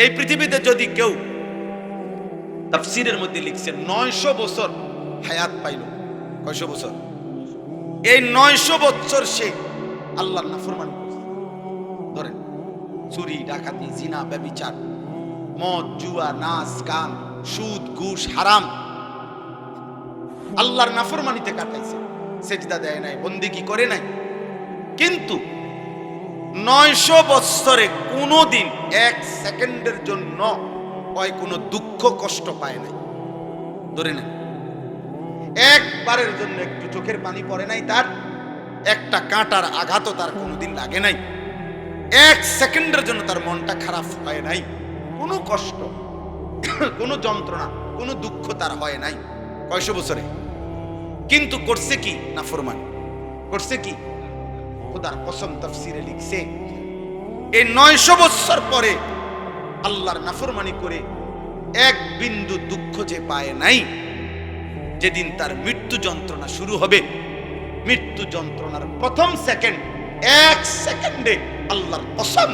এই পৃথিবীতে যদি কেউ তাফসীরের মধ্যে লিখছে 900 বছর হায়াত পাইল, কয়শো বছর? এই 900 বছর সে আল্লাহর নাফরমানি করছে। ধরেন চুরি, ডাকাতি, জিনা, ব্যভিচার, মদ, জুয়া, নাচ, গান, সুদ, ঘুষ, হারাম, আল্লাহর নাফরমানিতে কাটাইছে। সেজদা দেয় নাই, বন্দেগী করে নাই। কিন্তু 900 বছরে কোনোদিন এক সেকেন্ডের জন্য হয় কোনো দুঃখ কষ্ট পায় নাই। ধরে নেন একবারের জন্য একটু চোখের পানি পড়ে নাই তার, একটা কাঁটার আঘাতও তার কোনোদিন লাগে নাই, এক সেকেন্ডের জন্য তার মনটা খারাপ হয় নাই, কোনো কষ্ট, কোনো যন্ত্রণা, কোনো দুঃখ তার হয় নাই কয়শো বছরে। কিন্তু করছে কি? নাফরমানি করছে কি? খোদার কসম তাফসীরে লিখছে এই 900 বছর পরে আল্লাহর নাফরমানি করে এক বিন্দু দুঃখ যে পায় নাই, যেদিন তার মৃত্যু যন্ত্রণা শুরু হবে, মৃত্যু যন্ত্রণার প্রথম সেকেন্ড, এক সেকেন্ডে আল্লাহর কসম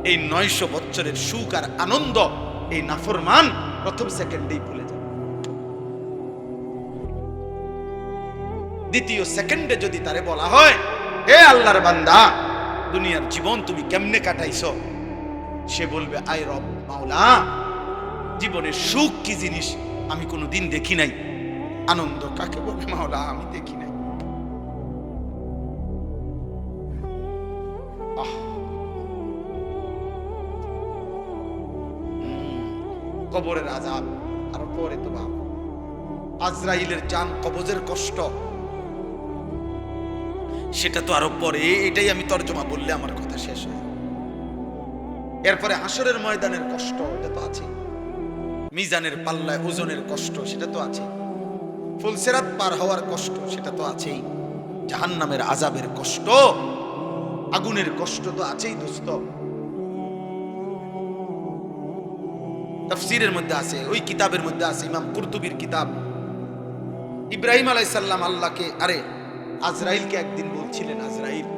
এই 900 বছরের সুখ আর আনন্দ এই নাফরমান প্রথম সেকেন্ডেই ভুলে যাবে। দ্বিতীয় সেকেন্ডে যদি তারে বলা হয়, হে আল্লাহর বান্দা, দুনিয়ার জীবন তুমি কেমনে কাটাইছো, সে বলবে, আয় রব মাওলা, জীবনের সুখ কি জিনিস আমি কোনোদিন দেখি নাই, আনন্দ কাকে বলে মাওলা আমি দেখি নাই। কবরের আযাব আর পরে তো বাপ আজরাইলের জান কবজের কষ্ট, সেটা তো আরো পরে। এটাই আমি তর্জমা বললে আমার কথা শেষ হয়। এরপরে হাসরের ময়দানের কষ্ট, এটা তো আছে। মিজানের পাল্লায় ওজনের কষ্ট, সেটা তো আছে। ফুলসিরাত পার হওয়ার কষ্ট, সেটা তো আছেই। জাহান্নামের আযাবের কষ্ট, আগুনের কষ্ট তো আছেই দোস্ত। তাফসীরের মধ্যে আছে, ওই কিতাবের মধ্যে আছে, ইমাম কুরতুবীর কিতাব। ইব্রাহিম আলাইহিস সালাম আল্লাহকে, আজরাইলকে একদিন বলছিলেন, আজরাইল,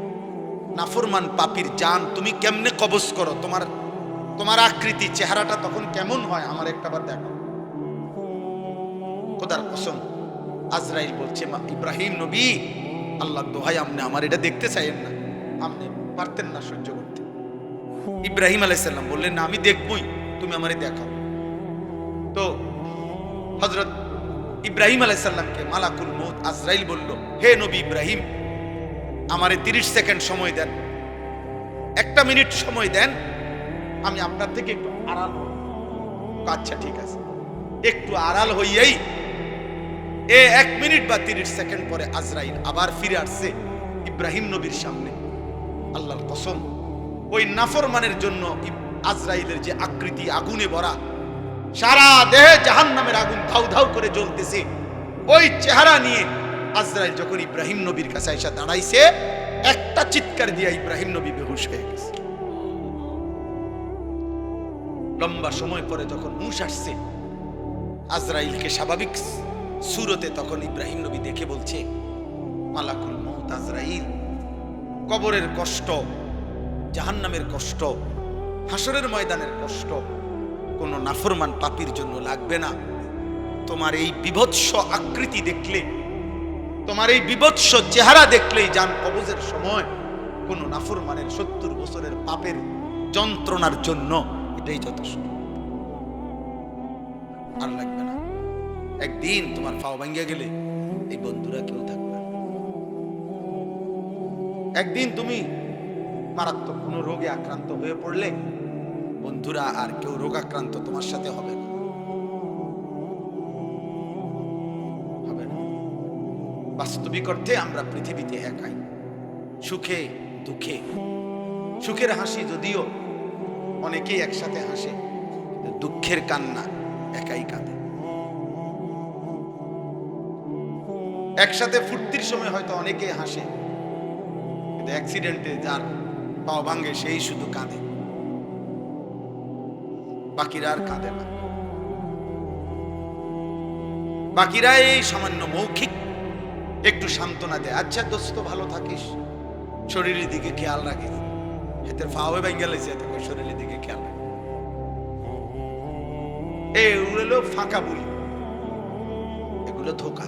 নাফরমান পাপীর জান তুমি কেমনে কবজ করো, তোমার আকৃতি চেহারাটা তখন কেমন হয়, আমার একটাবার দেখো। খোদার কসম আজরাইল বলছে, ইব্রাহিম নবী, আল্লাহ দোহাই আপনি আমার এটা দেখতে চাইেন না, আপনি পারতেন না সহ্য করতে। ইব্রাহিম আলাইহিস সালাম বললেন, না আমি দেখবই, তুমি আমারে দেখাও। তো হযরত ইব্রাহিম আলাইহিস সালামকে মালাকুল মউত আজরাইল বলল, হে নবী ইব্রাহিম, আমারে 30 সেকেন্ড সময় দেন, 1 মিনিট সময় দেন, আমি আপনার থেকে একটু আড়াল হব। আচ্ছা ঠিক আছে। একটু আড়াল হইয়াই 1 মিনিট বা 30 সেকেন্ড পরে আজরাইল আবার ফিরে আসছে ইব্রাহিম নবীর সামনে। আল্লাহর কসম, ওই নাফরমানের জন্য আজরাইলের যে আকৃতি আগুনে ভরা, সারা দেহে জাহান্নামের আগুন ধাউ ধাউ করে জ্বলতেছে, ওই চেহারা নিয়ে আজরাইল যখন ইব্রাহিম নবীর কাছে এসে দাঁড়াইছে, একটা চিৎকার দিয়ে ইব্রাহিম নবী বেহুশ হয়ে গেছে। লম্বা সময় পরে যখন হুঁশ আসছে আজরাইলকে স্বাভাবিক সুরতে, তখন ইব্রাহিম নবী দেখে বলছে, মালাকুল মউত আজরাইল, কবরের কষ্ট, জাহান্নামের কষ্ট, হাসরের ময়দানের কষ্ট কোন নাফরমান পাপীর জন্য লাগবে না। তোমার এই বিভৎস আকৃতি দেখলে, তোমার এই বিভৎস চেহারা দেখলেই জান কবজের সময় কোন নাফরমানের 70 বছরের পাপের যন্ত্রণার জন্য এটাই যথেষ্ট, আর লাগবে না। একদিন তোমার পাও ভাঙ্গিয়া গেলে এই বন্ধুরা কেউ থাকবে না। একদিন তুমি মারাত্মক কোনো রোগে আক্রান্ত হয়ে পড়লে বন্ধুরা আর কেউ রোগাক্রান্ত তোমার সাথে হবে না, হবে না। বাস্তবিক অর্থে আমরা পৃথিবীতে একাই, সুখে দুঃখে। সুখের হাসি যদিও অনেকেই একসাথে হাসে, দুঃখের কান্না একাই কাঁদে। একসাথে ফুর্তির সময় হয়তো অনেকেই হাসে, কিন্তু অ্যাক্সিডেন্টে যার পাও ভাঙে সেই শুধু কাঁদে, বাকিরা আর কাঁদে না। বাকিরা এই সামান্য মৌখিক একটু সান্ত্বনা দেয়, আচ্ছা দোস্ত ভালো থাকিস, শরীরের দিকে খেয়াল রাখিস, এতে ফাওয়ে ভাঙ্গা লাইছে, এতে শরীরের দিকে খেয়াল রাখিস। এগুলো ফাঁকা বলি, এগুলো ধোকা।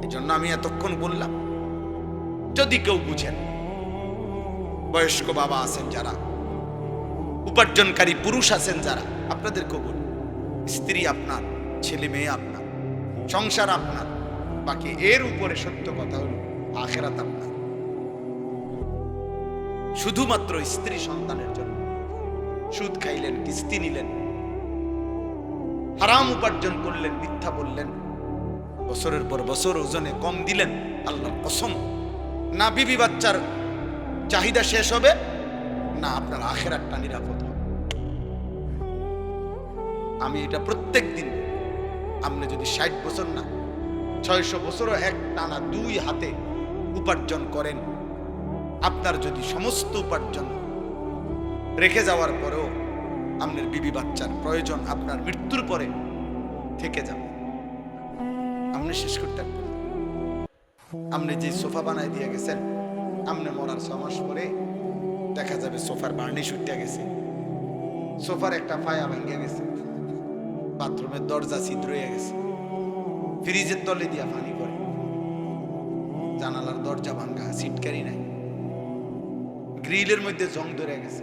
এই জন্য আমি এতক্ষণ বললাম, যদি কেউ বুঝেন, বয়স্ক বাবা আছেন যারা, উপার্জনকারী পুরুষ আছেন যারা, আপনাদেরকেও বলি, স্ত্রী আপনার, ছেলে মেয়ে আপনার, সংসার আপনার, বাকি এর উপরে সত্য কথা হলো আখিরাত আপনার। শুধুমাত্র স্ত্রী সন্তানের জন্য সুদ খাইলেন, কিস্তি নিলেন, হারাম উপার্জন করলেন, মিথ্যা বললেন, বছরের পর বছর ওজনে কম দিলেন, আল্লাহর কসম না বিবি বাচ্চার চাহিদা শেষ হবে, না আপনার আখিরাতটা নিরাপদ হবে। আমি এটা প্রত্যেক দিন, আপনি যদি 60 বছর না 600 বছরও এক টানা দুই হাতে উপার্জন করেন, আপনার যদি সমস্ত উপার্জন রেখে যাওয়ার পরেও আপনার বিবি বাচ্চার প্রয়োজন আপনার মৃত্যুর পরে থেকে যাবে, আপনি শেষ করতে পারবেন। আপনি যে সোফা বানায় দিয়ে গেছেন, আপনি মরার 6 মাস পরে দেখা যাবে সোফার বার্নিশ উঠে গেছে, সোফার একটা পায়া ভেঙে গেছে, বাথরুমের দরজা ছিদ্র হয়ে গেছে, ফ্রিজের তলে দিয়া পানি পড়ে, জানালার দরজা ভাঙা, সিটকারি নাই, গ্রিলের মধ্যে জং ধরে গেছে।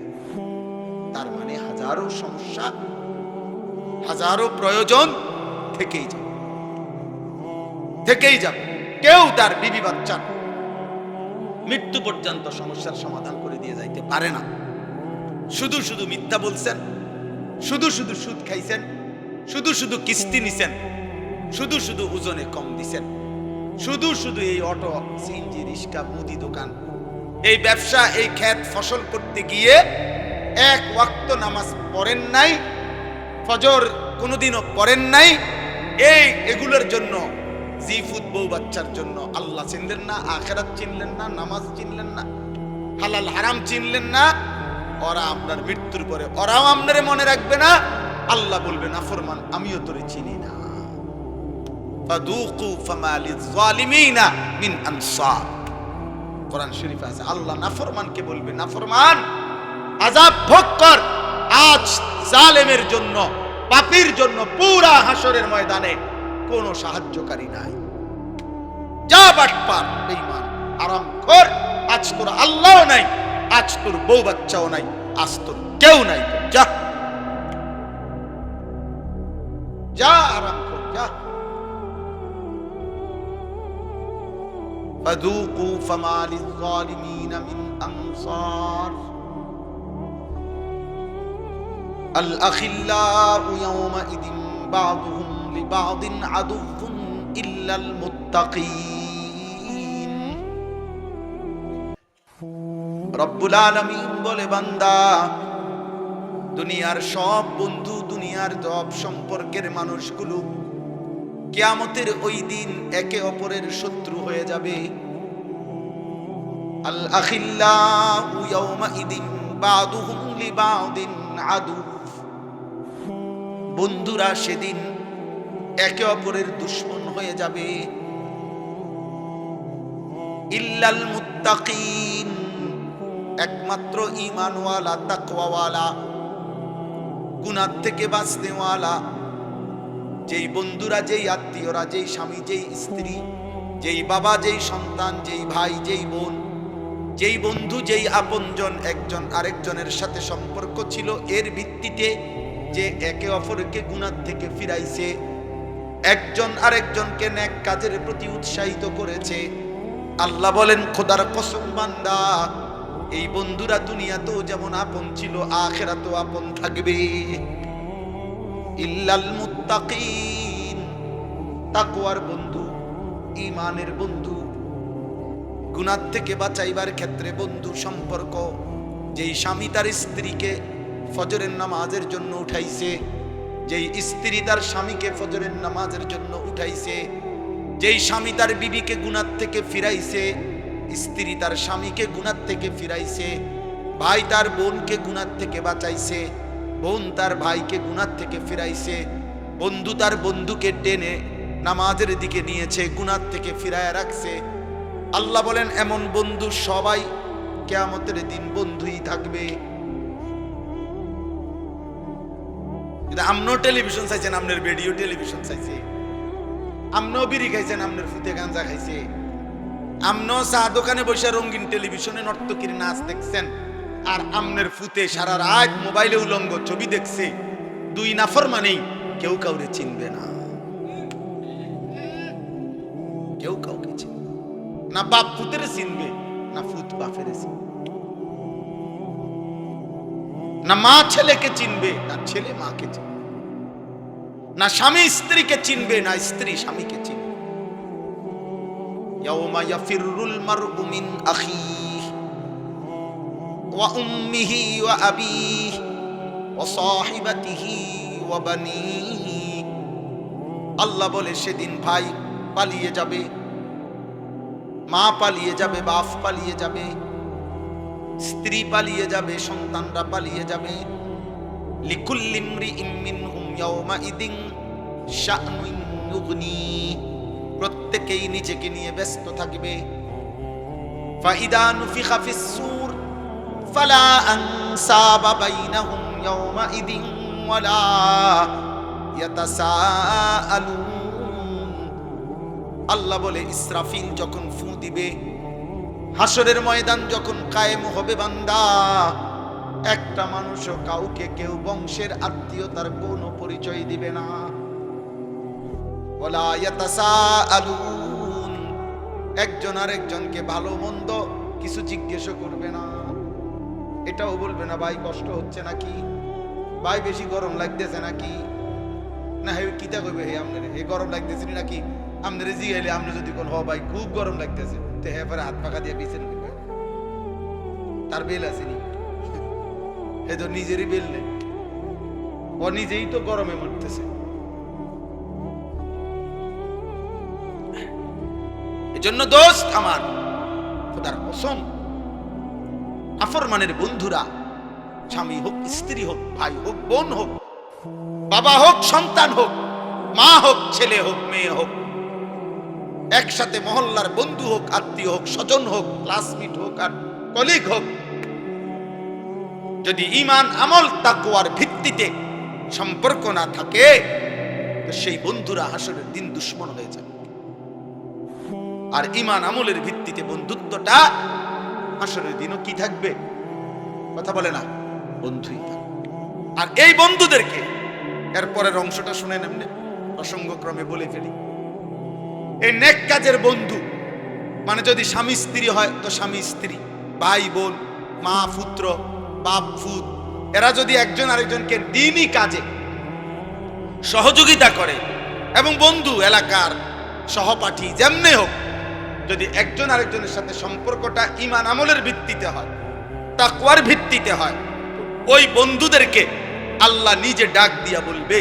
তার মানে হাজারো সমস্যা, হাজারো প্রয়োজন থেকেই যাবে, থেকেই যাবে। কেউ তার বিবি বাচ্চার মৃত্যু পর্যন্ত সমস্যার সমাধান করে দিয়ে যাইতে পারে না। শুধু শুধু মিথ্যা বলছেন, শুধু শুধু সুদ খাইছেন, শুধু শুধু কিস্তি নিছেন, শুধু শুধু ওজনে কম দিছেন, শুধু শুধু এই অটো, সিএনজি, রিক্সা, মুদি দোকান, এই ব্যবসা, এই ক্ষেত ফসল করতে গিয়ে এক ওয়াক্ত নামাজ পড়েন নাই, ফজর কোনোদিনও পড়েন নাই। এগুলোর জন্য, জিফুত বউ বাচ্চার জন্য আল্লাহ চিনলেন না, আখিরাত চিনলেন না, নামাজ চিনলেন না, হালাল হারাম চিনলেন না। ওরা আপনার মৃত্যুর পরে ওরাও আপনারে মনে রাখবে না। আল্লাহ বলবে, নাফরমান আমিও তোরে চিনি না। ফাদুকু ফামা লিয-যালিমিনা মিন আনসার। কোরআন শরীফে আছে, আল্লাহ নাফরমানকে বলবে, নাফরমান আযাব ভোগ কর। আজ জালেমের জন্য, পাপীর জন্য পুরা হাসরের ময়দানে কোনো সাহায্যকারী নাই। যা বাটপার, বেঈমান, হারামখোর, আজ তোর আল্লাহও নাই, আজ তোর বউ বাচ্চাও নাই, আজ তোর কেউ নাই। যা যা হারামখোর, যা। ফাযুকু ফামা লিয-যালিমিনা মিন আনসার। الأخلاء يومئذ بعضهم لبعض عدو إلا المتقين। রব্বুল আলামিন বলে, বান্দা, দুনিয়ার সব বন্ধু, দুনিয়ার সব সম্পর্কের মানুষগুলো কিয়ামতের ওই দিন একে অপরের শত্রু হয়ে যাবে। আল আখিল্লাউ ইয়াওমাইদিন বাদুহুম লিবাদিন আদু। বন্ধুরা সেদিন একে অপরের দুশমন হয়ে যাবে। ইল্লাল মুত্তাকিন, একমাত্র ঈমানওয়ালা, তাকওয়াওয়ালা, গুনাহ থেকে বাঁচনেওয়ালা, যেই বন্ধুরা, যেই আত্মীয়রা, যেই স্বামী, যেই স্ত্রী, যেই বাবা, যেই সন্তান, যেই ভাই, যেই বোন, যেই বন্ধু, যেই আপনজন একজন আরেকজনের সাথে সম্পর্ক ছিল, এর ভিত্তিতে যে একে অপরকে গুনাহ থেকে ফিরাইছে, একজন আরেকজনকে নেক কাজের প্রতি উৎসাহিত করেছে। আল্লাহ বলেন, খোদার কসম বান্দা, এই বন্ধুরা দুনিয়াতেও যেমন আপন ছিল, আখিরাতেও আপন থাকবে। ইল্লাল মুত্তাকিন, তাকওয়ার বন্ধু, ঈমানের বন্ধু, গুনাহ থেকে বাঁচাইবার ক্ষেত্রে বন্ধু সম্পর্ক। যেই স্বামী তার স্ত্রীকে ফজরের নামাজের জন্য উঠাইছে, যেই স্ত্রী তার স্বামীকে ফজরের নামাজের জন্য উঠাইছে, যেই স্বামী তার বিবিকে গুনাহ থেকে ফিরাইছে, স্ত্রী তার স্বামীকে গুনাহ থেকে ফিরাইছে, ভাই তার বোনকে গুনাহ থেকে বাঁচাইছে, বোন তার ভাইকে গুনাহ থেকে ফিরাইছে, বন্ধু তার বন্ধুকে টেনে নামাজের দিকে নিয়েছে, গুনাহ থেকে ফিরায় রাখছে। আল্লাহ বলেন, এমন বন্ধু সবাই কিয়ামতের দিন বন্ধুই থাকবে। কিন্তু আমনো টেলিভিশন চাইছেন, আপনার রেডিও টেলিভিশন চাইছে, আমনো বিড়ি খাইছেন, আপনার ফুতে গাঞ্জা খাইছে, আমনো চা দোকানে বসে রঙিন টেলিভিশনে নর্তকীর নাচ দেখছেন, আর আমনের ফুতে সারা রাত মোবাইলে উলঙ্গ ছবি দেখছে। দুই নাফর মানেই কেউ কাউরে চিনবে না, কেউ কাউকে চিনবে না। বাপ ফুতের চিনবে না, ফুত বাপের চিনবে না, মা ছেলেকে চিনবে না, ছেলে মাকে চিনবে না, স্বামী স্ত্রীকে চিনবে না, স্ত্রী স্বামীকে চিনবে। ইয়াউমা ইয়াফিরুল মারউ মিন আখিহি ওয়া উম্মিহি ওয়া আবিহি ওয়া সাহিবাতিহি ওয়া বানিহি। আল্লাহ বলে সেদিন ভাই পালিয়ে যাবে, মা পালিয়ে যাবে, বাপ পালিয়ে যাবে, স্ত্রী পালিয়ে যাবে, সন্তানরা পালিয়ে যাবে। লিকুল্লি ইমরিইম মিনহুম ইয়াওমাইদিন শা'নুন ইউগনি, প্রত্যেকেই নিজেকে নিয়ে ব্যস্ত থাকবে। ফাইদা নুফিখা ফিস সূর ফালা আনসাবা বাইনাহুম ইয়াওমাইদিন ওয়ালা ইয়াতাসাআলুন। আল্লাহ বলে ইসরাফিল যখন ফু দিবে, হাসরের ময়দান যখন কায়েম হবে বান্দা, একটা মানুষও কাউকে কেউ বংশের আত্মীয়তার কোনো পরিচয় দিবে না। ওয়ালা ইয়াতাসাআলুন, একজন আরেকজনকে ভালো মন্দ কিছু জিজ্ঞেস করবে না। এটাও বলবে না ভাই কষ্ট হচ্ছে নাকি, ভাই বেশি গরম লাগতেছে নাকি, না হে কিতা কইবে হে আপনার হে গরম লাগতেছে নাকি, আপনার জিগাইলে আপনি যদি কোন হ ভাই খুব গরম লাগতেছে, তো হে পরে হাত পাকা দিয়ে বিছেন দিবে, তার বেল আসেনি, এ তো নিজেরই বেল নেই, ও নিজেই তো গরমে মরতেছে। এজন্য দোস্ত আমার, খোদার কসম, আফরমানের বন্ধুরা, স্বামী হোক, স্ত্রী হোক, ভাই হোক, বোন হোক, বাবা হোক, সন্তান হোক, মা হোক, ছেলে হোক, মেয়ে হোক, একসাথে মহল্লার বন্ধু হোক, আত্মীয় হোক, স্বজন হোক, ক্লাসমেট হোক আর কলিগ হোক, যদি ঈমান আমল তাকওয়ার ভিত্তিতে সম্পর্ক না থাকে, তো সেই বন্ধুরা হাসরের দিন দুশমন হয়ে যাবে। আর ঈমান আমলের ভিত্তিতে বন্ধুত্বটা হাসরের দিনও কি থাকবে, কথা বলে না, বন্ধুই থাকবে। আর এই বন্ধুদেরকে এরপরের অংশটা শুনে নেমনে প্রসঙ্গক্রমে বলে ফেলি। এই নেক কাজের বন্ধু মানে যদি স্বামী স্ত্রী হয় তো স্বামী স্ত্রী, ভাই বোন, মা পুত্র, বাপ ফুত, এরা যদি একজন আরেকজনকে দ্বীনি কাজে সহযোগিতা করে, এবং বন্ধু এলাকার সহপাঠী যেমনে হোক, যদি একজন আরেকজনের সাথে সম্পর্কটা ঈমান আমলের ভিত্তিতে হয়, তাকওয়ার ভিত্তিতে হয়, ওই বন্ধুদেরকে আল্লাহ নিজে ডাক দিয়া বলবে,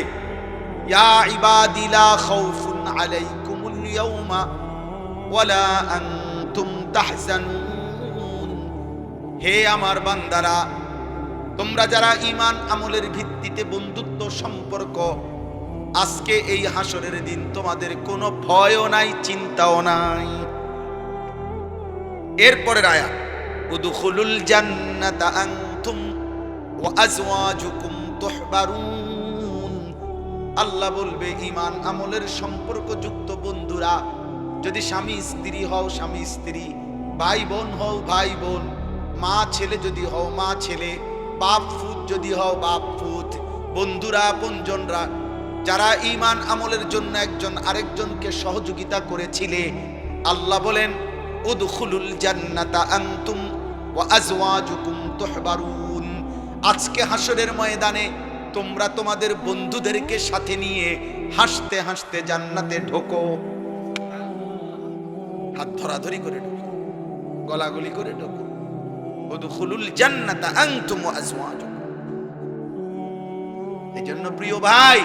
ইয়া ইবাদি লা খাউফুন আলাইকুমুল ইয়াউমা ওয়ালা আনতুম তাহজানুন। হে আমার বান্দারা, তোমরা যারা ঈমান আমলের ভিত্তিতে বন্ধুত্ব সম্পর্ক, আজকে এই হাসরের দিন তোমাদের কোনো ভয়ও নাই, চিন্তাও নাই। এরপরের আয়াত, উদখুলুল জান্নাতা আনতুম ওয়া আজওয়াজুকুম তুহবারুন। আল্লাহ বলবে ঈমান আমলের সম্পর্কযুক্ত বন্ধুরা, যদি স্বামী স্ত্রী হও স্বামী স্ত্রী, ভাই বোন হও ভাই বোন, মা ছেলে যদি হও মা ছেলে, বাপ ফুত যদি হও বাপ ফুত, বন্ধুরা আপনজনরা যারা ঈমান আমলের জন্য একজন আরেকজনকে সহযোগিতা করেছিলে, আল্লাহ বলেন উদখুলুল জান্নাতা আনতুম ওয়া আজওয়াজুকুম তুহবারুন। আজকে হাসরের ময়দানে তোমরা তোমাদের বন্ধুদেরকে সাথে নিয়ে হাসতে হাসতে জান্নাতে ঢোকো। হাত ধরাধরি করে ঢোকো, গলাগলি করে ঢোকো। উদখুলুল জান্নাতা আনতুম ওয়া আজওয়াজুকুম। এজন্য প্রিয় ভাই,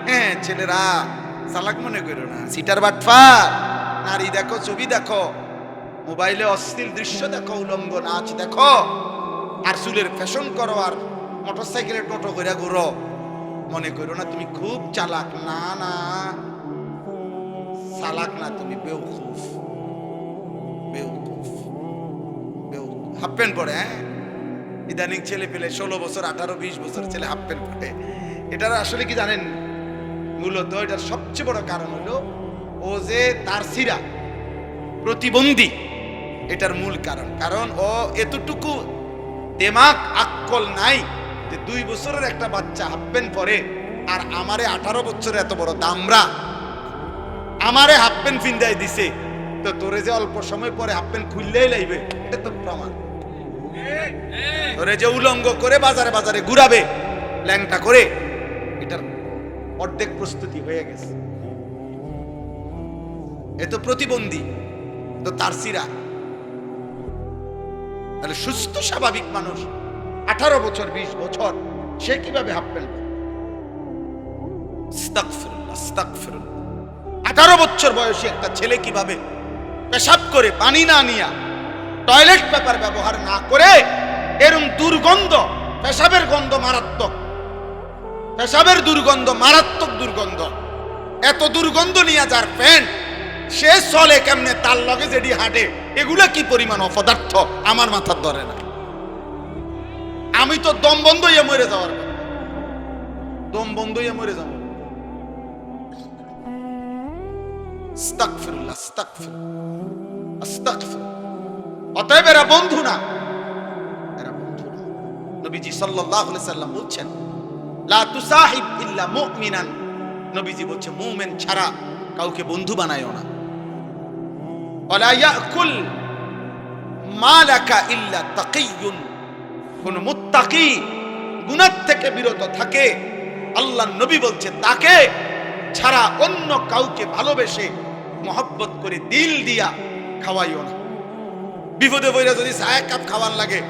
হ্যাঁ ছেলেরা চালাক মনে করো না, সিটার বাটফার, নারী দেখো, ছবি দেখো, মোবাইলে অশ্লীল দৃশ্য দেখো, উলঙ্গ নাচ দেখো, আর চুলের ফ্যাশন করো, আর মোটরসাইকেলের টোটো করে ঘুরো, মনে করো না তুমি খুব চালাক। না না, চালাক না, তুমি বেউকুফ। বেউকুফ, বেউকুফ। হাফ প্যান্ট পরে, হ্যাঁ ইদানিং ছেলে পেলে 16 বছর 18-20 বছর ছেলে হাফ প্যান্ট পরে, এটার আসলে কি জানেন, মূলত এটার সবচেয়ে বড় কারণ হলো ও যে তারসিরা প্রতিবন্ধী, এটার মূল কারণ। কারণ ও এতটুকু দেমাগ আক্কল নাই যে 2 বছরের একটা বাচ্চা হাফ প্যান্ট পরে, আর আমারে 18 বছরের এত বড় দামরা আমারে হাফ প্যান্ট ফিন্দাই দিছে, তো তোরে যে অল্প সময় পরে হাফ প্যান্ট খুললেই লাইবে, এটা তো প্রমাণ। তোরে যে উলঙ্গ করে বাজারে বাজারে ঘুরাবে ল্যাংটা করে, এটার অর্ধেক প্রস্তুতি হয়ে গেছে। এ তো প্রতিবন্ধী, তো তারসিরা। তাহলে সুস্থ স্বাভাবিক মানুষ 18 বছর 20 বছর সে কিভাবে হাফ প্যান্ট? আস্তাগফিরুল্লাহ, আস্তাগফিরুল্লাহ। 18 বছর বয়সী একটা ছেলে কিভাবে পেশাব করে পানি না নিয়া, টয়লেট পেপার ব্যবহার না করে, এরকম দুর্গন্ধ, পেশাবের গন্ধ মারাত্মক, পেশাবের দুর্গন্ধ মারাত্মক দুর্গন্ধ, এত দুর্গন্ধ নিয়ে যার প্যান্ট, সে চলে কেমনে, তার লগে যেটি হাঁটে, এগুলা কি পরিমাণ অপদার্থ আমার মাথার ধরে না। আমি তো দম বন্ধ হইয়া মরে যাওয়ার কথা, দম বন্ধ হইয়া মরে যাব। আস্তাগফিরুল্লাহ, আস্তাগফিরুল্লাহ, আস্তাগফিরুল্লাহ। অতএব এরা বন্ধু না, এরা বন্ধু না। নবীজি সাল্লাল্লাহু আলাইহি সাল্লাম বলছেন, লা তুসাহিব ইল্লা মুমিনান। নবীজি বলছে মুমিন ছাড়া কাউকে বন্ধু বানায়ও না। ওয়ালা ইয়াকুল মালাকা ইল্লা তাকিয়ুন। কোন মুত্তাকি গুনাহ থেকে বিরত থাকে, আল্লাহর নবী বলছে তাকে ছাড়া অন্য কাউকে ভালোবেসে মহব্বত করে দিল দিয়া খাওয়াইও না। বিপদে পড়ে যদি 1 কাপ খাওয়ার লাগে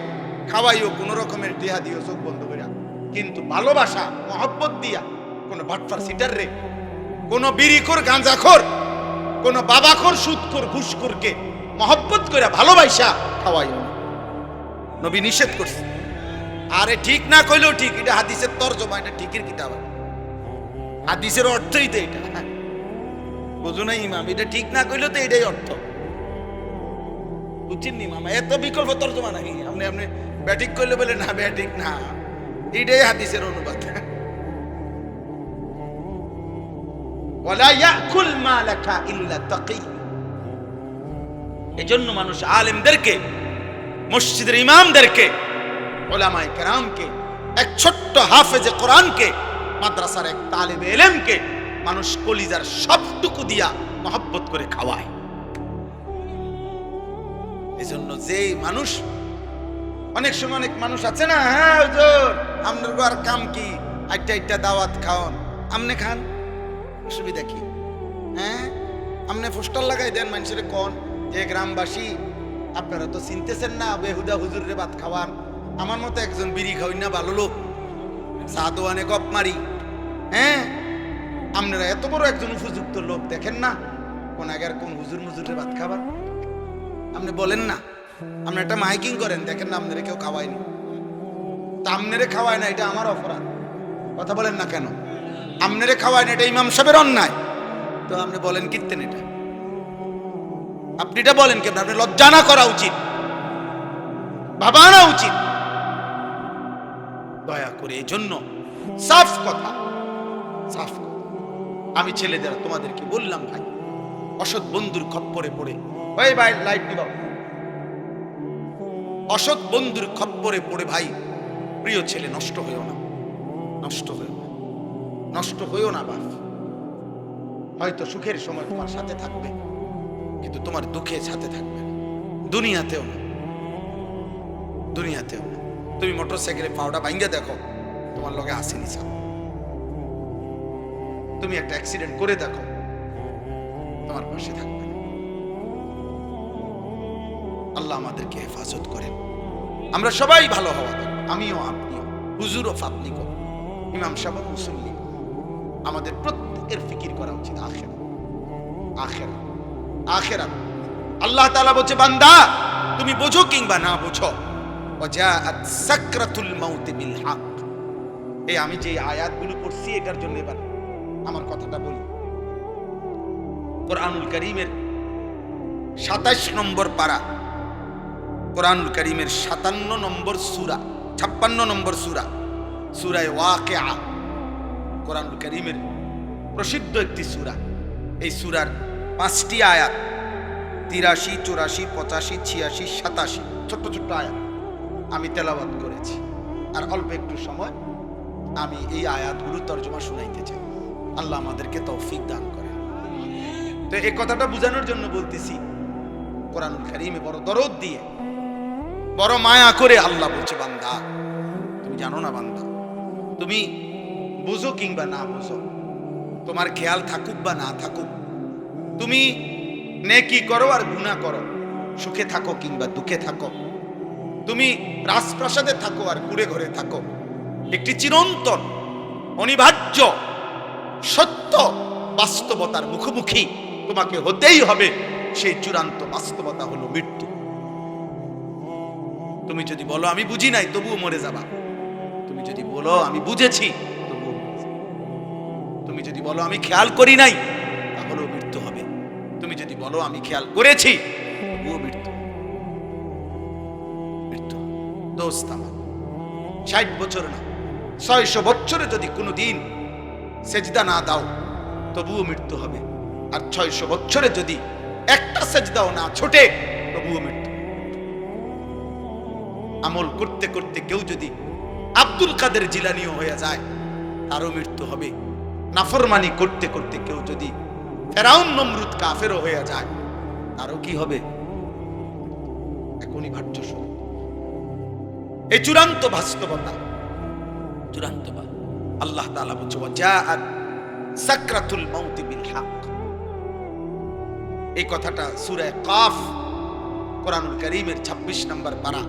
খাওয়াইও, কোন রকমের দেহা দিও চোখ বন্ধ করে, কিন্তু ভালোবাসা মহব্বত দিয়া কোন বাটফার সিটার রে, কোন বিড়িখোর গাঁজাখোর, কোন বাবাখোর সুদখোর ঘুষখোরকে মহব্বত করে ভালোবাসা খাওয়াইও না। নবী নিষেধ করছে। আরে ঠিক না কইলেও ঠিক, এটা হাদিসের তরজমা, এটা ঠিকের কিতাব, হাদিসের অর্থই তো এটা। বুঝো না ইমাম, এটা ঠিক না কইলেও তো এটাই অর্থ, বুঝছেন নি মামা? এত বিকল্প তরজমা নাকি? আপনি আপনি ব্যাটিক করলে বলে না, ব্যাটিক না, এটাই হাদিসের অনুবাদ। ওয়ালা ইয়াকুল মালাকা ইল্লা তাকি। এজন্য মানুষ আলেমদেরকে, মসজিদের ইমামদেরকে, উলামায়ে কেরামকে, এক ছোট্ট হাফেজে কোরআনকে, মাদ্রাসার এক তালিবে ইলমকে মানুষ কলিজার সবটুকু দিয়া মহব্বত করে খাওয়ায়। এজন্য যে মানুষ, অনেক সময় অনেক মানুষ আছে না, হ্যাঁ হুজুর আপনার আর কাম কি, একটা দাওয়াত খাওয়ান, আমনে খান, অসুবিধা কি? হ্যাঁ আমনে পোস্টার লাগাই দেন, মানুষের কোন যে গ্রামবাসী আপনারা তো চিনতেছেন না, বেহুদা হুজুরে ভাত খাওয়ান, আমার মতো একজন বিড়ি খাওয়াই না, ভালো লোক, চা দোয়ানে গপ মারি। হ্যাঁ আপনারা এত বড় একজন উপযুক্ত লোক দেখেন না, কোন আগের কোন হুজুর মুজুরে ভাত খাবার আপনি বলেন না? আপনি একটা মাইকিং করেন, দেখেন না আপনারা কেউ খাওয়ায়নি, তা আপনারে খাওয়ায় না, এটা আমার অপরাধ। কথা বলেন না কেন? আপনারে খাওয়ায় না, এটা ইমাম সাহেবের অন্যায়। তো আপনি বলেন কীর্তেন, এটা আপনি এটা বলেন কেন? আপনি লজ্জা না করা উচিত, ভাবা না উচিত, দয়া করে। এই জন্য সাফ কথা, সাফ কথা। আমি ছেলেদের তোমাদেরকে বললাম, ভাই অসৎ বন্ধুর খপ্পরে পড়ে, ভাই ভাই লাইট নিবাও, অসৎ বন্ধুর খপ্পরে পড়ে ভাই প্রিয় ছেলে নষ্ট হইও না, নষ্ট হইও না, নষ্ট হইও না বাপ। হয়তো সুখের সময় তোমার সাথে থাকবে, কিন্তু তোমার দুঃখের সাথে থাকবে না, দুনিয়াতেও না, দুনিয়াতেও না। তুমি মোটরসাইকেলে পাউডা ভাঙ্গা দেখো, তোমার লগে আসেনি সাথে। তুমি একটা অ্যাক্সিডেন্ট করে দেখো, তোমার পাশে থাকবে না। আল্লাহ আমাদেরকে হেফাজত করেন। আমরা সবাই ভালো হওয়া দরকার, আমিও আপনিও, হুজুরও ফাতনিকো, ইমাম সাহেব মুসল্লি, আমাদের প্রত্যেকের ফিকির করা উচিত আখিরাত, আখিরাত, আখিরাত। আল্লাহ তাআলা বলছে, বান্দা তুমি বোঝো কিংবা না বোঝো, ওয়াজাআত সাকরাতুল মাউত বিল হক। এই আমি যে আয়াতগুলো পড়ছি এটার জন্য এবার আমার কথাটা বলি। কোরআনুল কারীমের 27 নম্বর পারা, কোরআনুল কারীমের 57 নম্বর সূরা, 56 নম্বর সূরা, সূরা ওয়াকিআ, কোরআনুল কারীমের প্রসিদ্ধ একটি সূরা। এই সূরার 5টি আয়াত, 83, 84, 85, 86, 87 ছোট্ট ছোট্ট আয়াত আমি তেলাওয়াত করেছি। আর অল্প একটু সময় আমি এই আয়াতগুলো তর্জমা শুনাইতে চাই। আল্লাহ আমাদেরকে তৌফিক দান করেন। তো এই কথাটা বোঝানোর জন্য বলতেছি, কোরআনুল কারীমে বড় দরদ দিয়ে, বড় মায়া করে আল্লাহ বলছে, বান্দা তুমি জানো না বান্দা, তুমি বুঝো কিংবা না বুঝো, তোমার খেয়াল থাকুক বা না থাকুক, তুমি নেকি করো আর গুনাহ করো, সুখে থাকো কিংবা দুঃখে থাকো, তুমি রাজপ্রাসাদে থাকো আর কুড়ে ঘরে থাকো, একটি চিরন্তন অনিবার্য সত্য বাস্তবতার মুখোমুখি তোমাকে হতেই হবে। সেই চূড়ান্ত বাস্তবতা হলো মৃত্যু। তুমি যদি বলো আমি বুঝি নাই, তবুও মরে যাবা। তুমি যদি বলো আমি বুঝেছি, তবুও মরে যাবা। তুমি যদি বলো আমি খেয়াল করি নাই, তাহলেও মৃত্যু হবে। তুমি যদি বলো আমি খেয়াল করেছি, তবুও মৃত্যু। মৃত্যু দোস্ত আমার 60 বছর না 600 বছরে যদি কোনোদিন সেজদা না দাও, তবুও মৃত্যু হবে। আর 600 বছরে যদি একটা সেজদাও না ছোটে, তবুও মৃত্যু। আমল করতে করতে কেউ যদি আব্দুল কাদের জিলানীও হয়ে যায়, তারও মৃত্যু হবে। নাফরমানি করতে করতে কেউ যদি ফেরাউন নমরুদ কাফেরও হয়ে যায়, তারও কি হবে? এখনই ভাট্য শুরু। এই চূড়ান্ত বাস্তবতা, চূড়ান্ত আল্লাহ তাআলা বলছে, ওয়াজাআত সাকরাতুল মাউত বিল হক। এই কথাটা সূরা কাফ, কোরআনুল কারীমের 26 নম্বর পারা,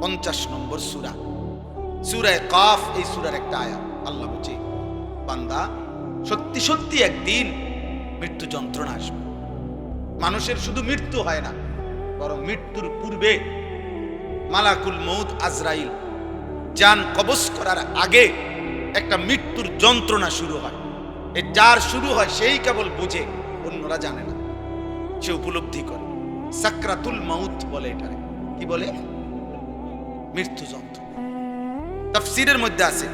50 নম্বর সূরা, সূরা কাফ। এই সূরার একটা আয়াত। আল্লাহ বলছে, বান্দা সত্যি সত্যি একদিন মৃত্যু যন্ত্রণা আসবে। মানুষের শুধু মৃত্যু হয় না, বরং মৃত্যুর পূর্বে মালাকুল মউত আজরাইল জান কবজ করার আগে একটা মৃত্যুর যন্ত্রণা শুরু হয়। এই যার শুরু হয় সেই কেবল বুঝে, অন্যরা জানে না, সে উপলব্ধি করে। সাকরাতুল মাউত বলে এটারে। কি বলে? মৃত্যু যন্ত্রণা। তাফসীরের মধ্যে আছে,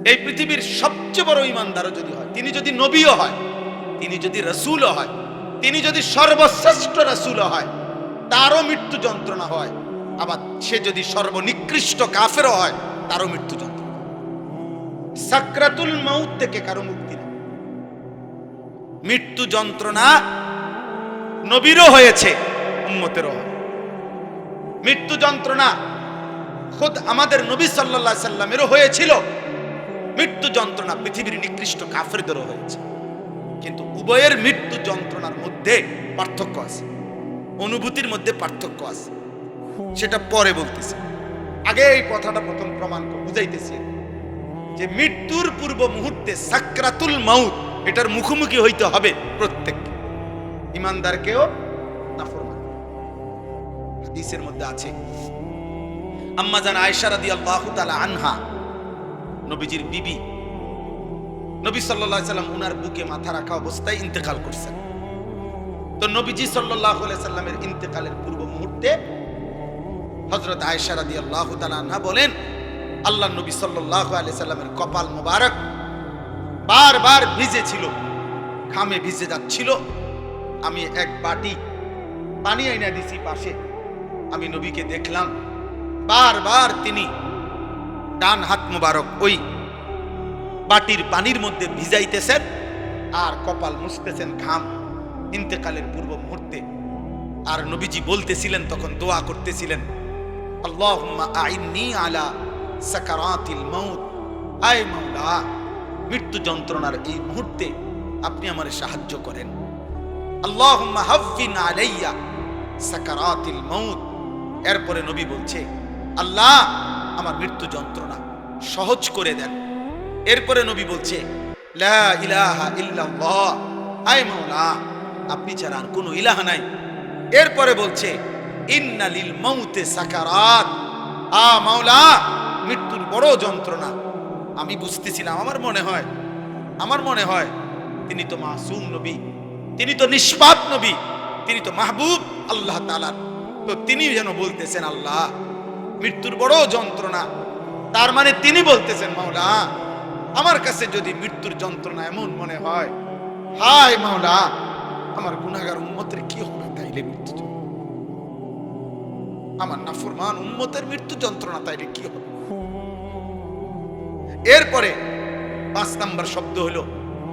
এই পৃথিবীর সবচেয়ে বড় ঈমানদারও যদি হয়, তিনি যদি নবীও হয়, তিনি যদি রাসূলও হয়, তিনি যদি সর্বশ্রেষ্ঠ রাসূলও হয়, তারও মৃত্যু যন্ত্রণা হয়। আবার সে যদি সর্বনিকৃষ্ট কাফেরও হয়, তারও মৃত্যু যন্ত্রণা। সাকরাতুল মাউত থেকে কারো মুক্তি নেই। মৃত্যু যন্ত্রণা নবীরও হয়েছে, উম্মতেরও হয়। মৃত্যু যন্ত্রণা খুদ আমাদের নবী সাল্লাল্লাহু আলাইহি সাল্লামেরও হয়েছিল। মৃত্যু যন্ত্রণা পৃথিবীর নিকৃষ্ট কাফেরদেরও হয়েছে। কিন্তু উভয়ের মৃত্যু যন্ত্রণার মধ্যে পার্থক্য আছে, অনুভূতির মধ্যে পার্থক্য আছে। সেটা পরে বলতেছি, আগে এই কথাটা প্রথম প্রমাণ বুঝাইতেছি যে মৃত্যুর পূর্ব মুহূর্তে সাকরাতুল মাউত, এটার মুখোমুখি হইতে হবে প্রত্যেক ঈমানদারকেও, নাফরমান। হাদিসের মধ্যে আছে, আম্মা জান আয়েশা রাদিয়াল্লাহু তাআলা আনহা, নবীজির বিবি, নবী সাল্লাল্লাহু আলাইহি সাল্লাম উনার বুকে মাথা রাখা অবস্থায় ইন্তেকাল করছেন। তো নবীজি সাল্লাল্লাহু আলাইহি সাল্লামের ইন্তেকালের পূর্ব মুহূর্তে হযরত আয়েশা রাদিয়াল্লাহু তাআলা আনহা বলেন, আল্লাহর নবী সাল্লাল্লাহু আলাইহি সাল্লামের কপাল মোবারক বারবার ভিজে ছিল, ঘামে ভিজে যাচ্ছিল। আমি এক বাটি পানি আইনা দিছি পাশে, আমি নবীকে দেখলাম বারবার তিনি ডান হাত মোবারক ওই বাটির পানির মধ্যে ভিজাইতেছেন আর কপাল মুছতেছেন ঘাম, ইন্তেকালের পূর্ব মুহূর্তে। আর নবীজি বলতেছিলেন, তখন দোয়া করতেছিলেন, আল্লাহুম্মা আইন্নি আলা সাকারাতিল মাউত, আয় মাওলা মৃত্যু যন্ত্রণার এই মুহূর্তে আপনি আমারে সাহায্য করেন। আল্লাহুম্মা হাফিন আলাইয়া সাকারাতিল মাউত। এরপরে নবী বলছে, আল্লাহ আমার মৃত্যু যন্ত্রণা সহজ করে দেন। এরপরে নবী বলছে, লা ইলাহা ইল্লাল্লাহ, আয় মাওলা আপনি ছাড়া আর কোনো ইলাহা নাই। এরপরে বলছে, ইন্না লিল মাউতে সাকারাত, মাওলা মৃত্যুর বড় যন্ত্রণা। আমি বুঝতেছিলাম, আমার মনে হয় তিনি তো মাসুম নবী, তিনি তো নিষ্পাপ নবী, তিনি তো মাহবুব আল্লাহ তাআলার। তো তিনি যেন বলতেছেন, আল্লাহ মৃত্যুর বড় যন্ত্রণা। তার মানে তিনি বলতেছেন, মাওলা আমার কাছে যদি মৃত্যুর যন্ত্রণা এমন মনে হয়, হায় মাওলা, আমার গুনাহগার উম্মতের কি হবে তাইলে মৃত্যু, আমার নাফরমান উম্মতের মৃত্যু যন্ত্রণা তাইলে কি হবে। এরপরে 5 নাম্বার শব্দ হলো,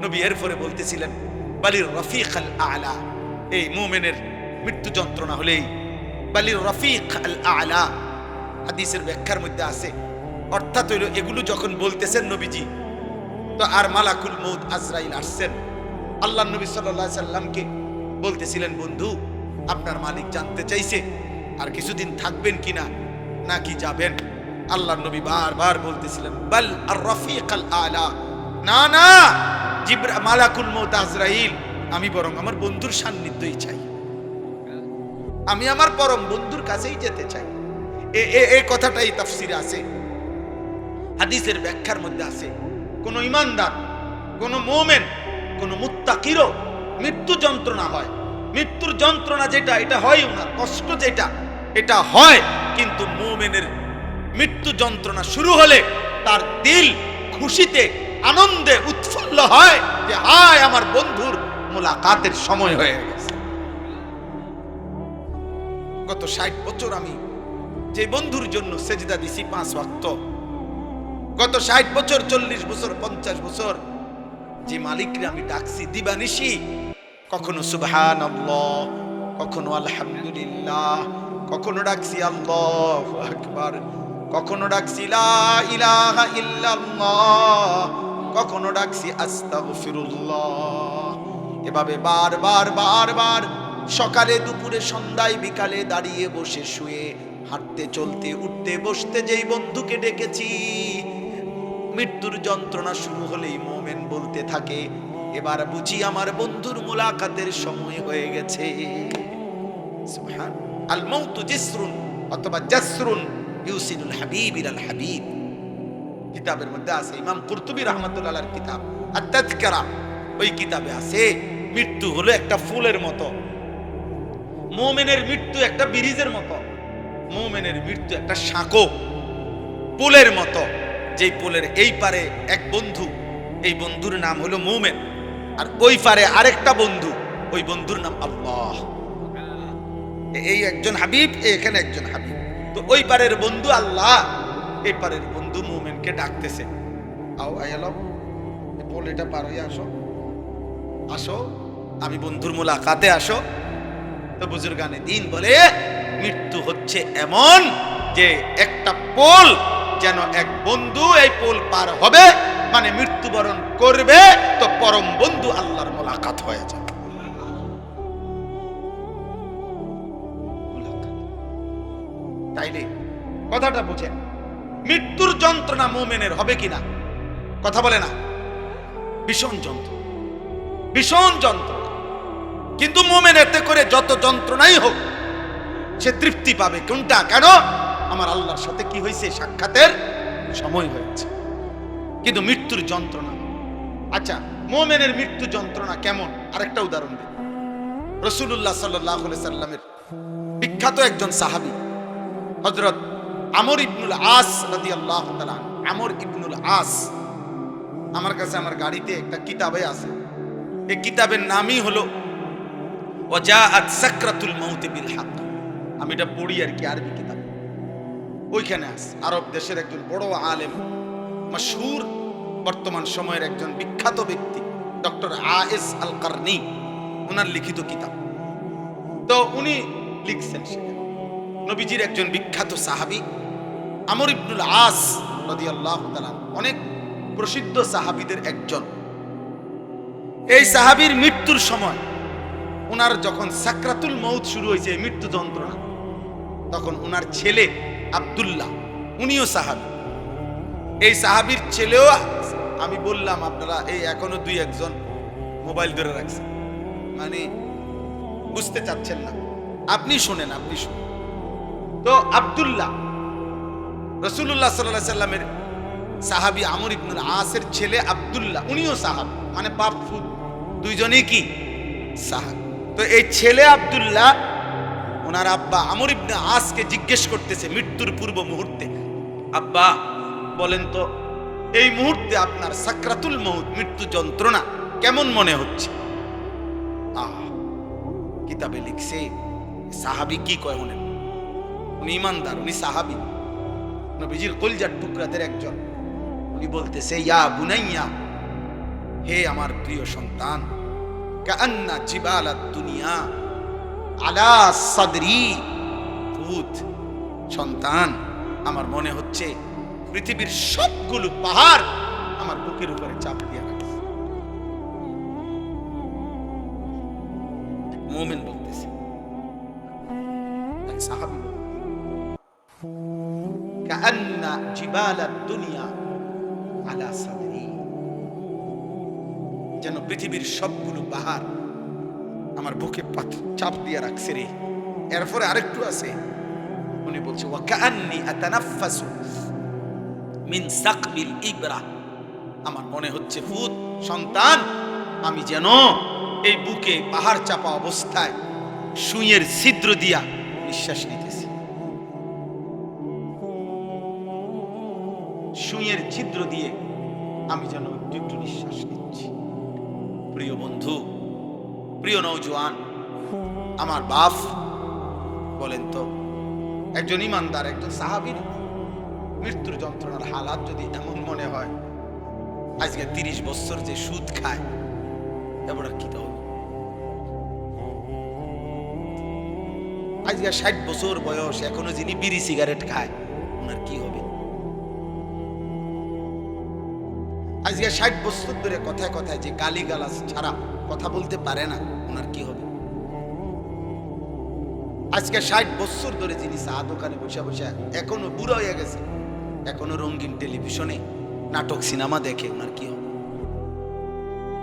নবী এরপরে বলতেছিলেন বালির রফিক আল আলা। এই মুমিনের মৃত্যু যন্ত্রণা হলেই বালির রফিক আল আলা, হাদিসের ব্যাখ্যার মধ্যে আছে, অর্থাৎ হইল এগুলো যখন বলতেছেন নবীজি, তো আর মালাকুল মউত আজরাইল আসছেন, আল্লাহ নবী সাল্লাল্লাহু আলাইহি সাল্লামকে বলতেছিলেন, বন্ধু আপনার মালিক জানতে চাইছে আর কিছুদিন থাকবেন কিনা নাকি যাবেন। আল্লাহ নবী বারবার বলতেছিলেন বাল আর রফিক আল আলা, না না মালাকুল মউত আজরাইল, আমি বরং আমার বন্ধুর সান্নিধ্যই চাই, আমি আমার পরম বন্ধুর কাছেই যেতে চাই। এই কথাটাই তাফসিরে আছে, হাদিসের ব্যাখ্যার মধ্যে আছে। কোন ইমানদার, কোন মুমিন, কোন মুত্তাকিরও মৃত্যু যন্ত্রণা হয়, মৃত্যুর যন্ত্রণা যেটা এটা হয় ওনার কষ্ট যেটা এটা হয়, কিন্তু মুমিনের মৃত্যু যন্ত্রণা শুরু হলে তার দিল খুশিতে আনন্দে উৎফুল্ল হয় যে হায় আমার বন্ধুর মুলাকাতের সময় হয়ে গেছে। গত 60 বছর আমি যে বন্ধুর জন্য সেজদা দিছি 5 ওয়াক্ত, গত 60 বছর, 40 বছর, 50 বছর যে মালিকরে আমি ডাকছি দিবানিশি, কখনো সুবহানাল্লাহ, কখনো আলহামদুলিল্লাহ, কখনো ডাকছি আল্লাহু আকবার, কখনো ডাকছি লা ইলাহা ইল্লাল্লাহ, কখনো ডাকছি আস্তাগফিরুল্লাহ। এভাবে বারবার বারবার সকালে দুপুরে সন্ধ্যায় বিকালে দাঁড়িয়ে বসে শুয়ে হাঁটতে চলতে উঠতে বসতে যেই বন্ধুকে ডেকেছি, মৃত্যুর যন্ত্রণা শুরু হলেই মুমিন বলতে থাকে এবার বুঝি আমার বন্ধুর মুলাকাতের সময় হয়ে গেছে। সুবহান আল মাউতু জিসরুন অথবা জাসরুন ইউসিলুল হাবিব ইলাল হাবিব, কিতাবের মধ্যে আছে, ইমাম কুরতুবী রাহমাতুল্লাহ আলাইহির কিতাব আত-তাযকিরা, ওই কিতাবে আছে মৃত্যু হলো একটা ফুলের মতো, মুমিনের মৃত্যু একটা ব্রিজের মতো, মুমিনের মৃত্যু একটা সাঁকো পুলের মতো, যেই পুলের এই পারে এক বন্ধু, এই বন্ধুর নাম হলো মুমিন, আর ওই পারে আরেকটা বন্ধু, ওই বন্ধুর নাম আল্লাহ। এই একজন হাবিব, এখানে একজন হাবিব, তো ওই পারের বন্ধু আল্লাহ, এই পারের বন্ধু মুমিনকে ডাকতেছে, আও আয়ালো এই পুলটা পার হয়ে আসো, আসো আমি বন্ধুর মুলাকাতে আসো। তো বুজুর্গানে দিন বলে মৃত্যু হচ্ছে এমন যে একটা পোল, যেন এক বন্ধু এই পোল পার হবে মানে মৃত্যুবরণ করবে, তো পরম বন্ধু আল্লাহর মুলাকাত হয়ে যাবে। তাইলে কথাটা বুঝেন, মৃত্যুর যন্ত্রণা মুমিনের হবে কিনা, কথা বলে না, ভীষণ যন্ত্রণা, ভীষণ যন্ত্রণা, কিন্তু মুমিন এতে করে যত যন্ত্রণাই হোক সে তৃপ্তি পাবে। কোনটা? কেন? আমার আল্লাহর সাথে কি হয়েছে, সাক্ষাতের সময় হয়েছে। কিন্তু মৃত্যুর যন্ত্রণা, আচ্ছা মুমিনের মৃত্যু যন্ত্রণা কেমন আরেকটা উদাহরণ দিই। রাসূলুল্লাহ সাল্লাল্লাহু আলাইহি সাল্লামের বিখ্যাত একজন সাহাবী হযরত আমর ইবনুল আস রাদিয়াল্লাহু তাআলা, আমর ইবনুল আস, আমার কাছে আমার গাড়িতে একটা কিতাবে আছে, এই কিতাবের নামই হলো ওয়াজাআত সাকরাতুল মাউত বিল হক। আমি এটা পড়ি আর কি, আরবি কিতাব, ওইখানে আছে আরব দেশের একজন বড় আলেম, মাশহুর বর্তমান সময়ের একজন বিখ্যাত ব্যক্তি ডক্টর আয়েস আল কারনি, ওনার লিখিত কিতাব। তো উনি লিখছেন সেখানে নবীজির একজন বিখ্যাত সাহাবী আমর ইবনুল আস রাদিয়াল্লাহু তাআলা, অনেক প্রসিদ্ধ সাহাবীদের একজন। এই সাহাবীর মৃত্যুর সময়, ওনার যখন সাকরাতুল মউত শুরু হয়েছে, মৃত্যু যন্ত্রণা, তখন ওনার ছেলে আব্দুল্লাহ, উনিও সাহাবী, এই সাহাবীর ছেলেও, আমি বললাম আপনারা এই এখনো 2-1 মোবাইল ধরে রাখছেন, মানে বুঝতে চাচ্ছেন না, আপনি শুনেন, আপনি শুনেন। তো আব্দুল্লাহ রাসূলুল্লাহ সাল্লাল্লাহু আলাইহি সাল্লামের সাহাবী আমর ইবনুল আসের ছেলে আব্দুল্লাহ, উনিও সাহাবী, মানে বাপ ফুত দুইজনেই কি সাহাবী। তো এই ছেলে আব্দুল্লাহ ওনার আব্বা আমর ইবনে আসকে জিজ্ঞেস করতেছে মৃত্যুর পূর্ব মুহূর্তে, আব্বা বলেন তো এই মুহূর্তে আপনার সাকরাতুল মউত, মৃত্যু যন্ত্রণা কেমন মনে হচ্ছে? কিতাবে লিখছে, সাহাবী কি কয় শুনেন, উনি ইমানদার, উনি সাহাবী, নবীজির কলিজার টুকরাদের একজন। উনি বলতেছে, ইয়া বুনাইয়া, হে আমার প্রিয় সন্তান, কাআন্না জিবালাদ দুনিয়া আলা সাদরি, পুত সন্তান, আমার মনে হচ্ছে পৃথিবীর সবগুলো পাহাড় আমার বুকের উপরে চাপ দিয়ে রাখছে। মুমিন বলতেছে, এক সাহাবী, কাআন্না জিবালাদ দুনিয়া আলা সাদরি, যেন পৃথিবীর সবগুলো পাহাড় আমার বুকে চাপ দিয়ে রাখছে রে। এরপরে আরেকটু আছে, উনি বলছে, ওয়া কাআন্নী আতানাফাসু মিন সাকবিল ইবরা, আমার মনে হচ্ছে ফুত সন্তান, আমি যেন এই বুকে পাহাড় চাপা অবস্থায় সুইয়ের ছিদ্র দিয়া নিঃশ্বাস নিতেছি, সুইয়ের ছিদ্র দিয়ে আমি যেন একটু নিঃশ্বাস নিচ্ছি। প্রিয় বন্ধু, প্রিয় নওজোয়ান, আমার বাপ বলেন তো, একজন ইমানদার, একজন সাহাবীর মৃত্যুর যন্ত্রণার হালাত যদি এমন মনে হয়, আজকে 30 বছর যে সুদ খায়, এবার কি তো আজকে 60 বছর বয়স এখনো যিনি বিড়ি সিগারেট খায়, ওনার কি হবে? আজকে 60 বছর ধরে কথায় কথায় যে গালি গালাজ ছাড়া কথা বলতে পারে না, ওনার কি হবে? আজকে 60 বছর ধরে যিনি চা দোকানে বসে বসে এখনো বুড়ো হয়ে গেছে, এখনো রঙিন টেলিভিশনে নাটক সিনেমা দেখে, ওনার কি হবে?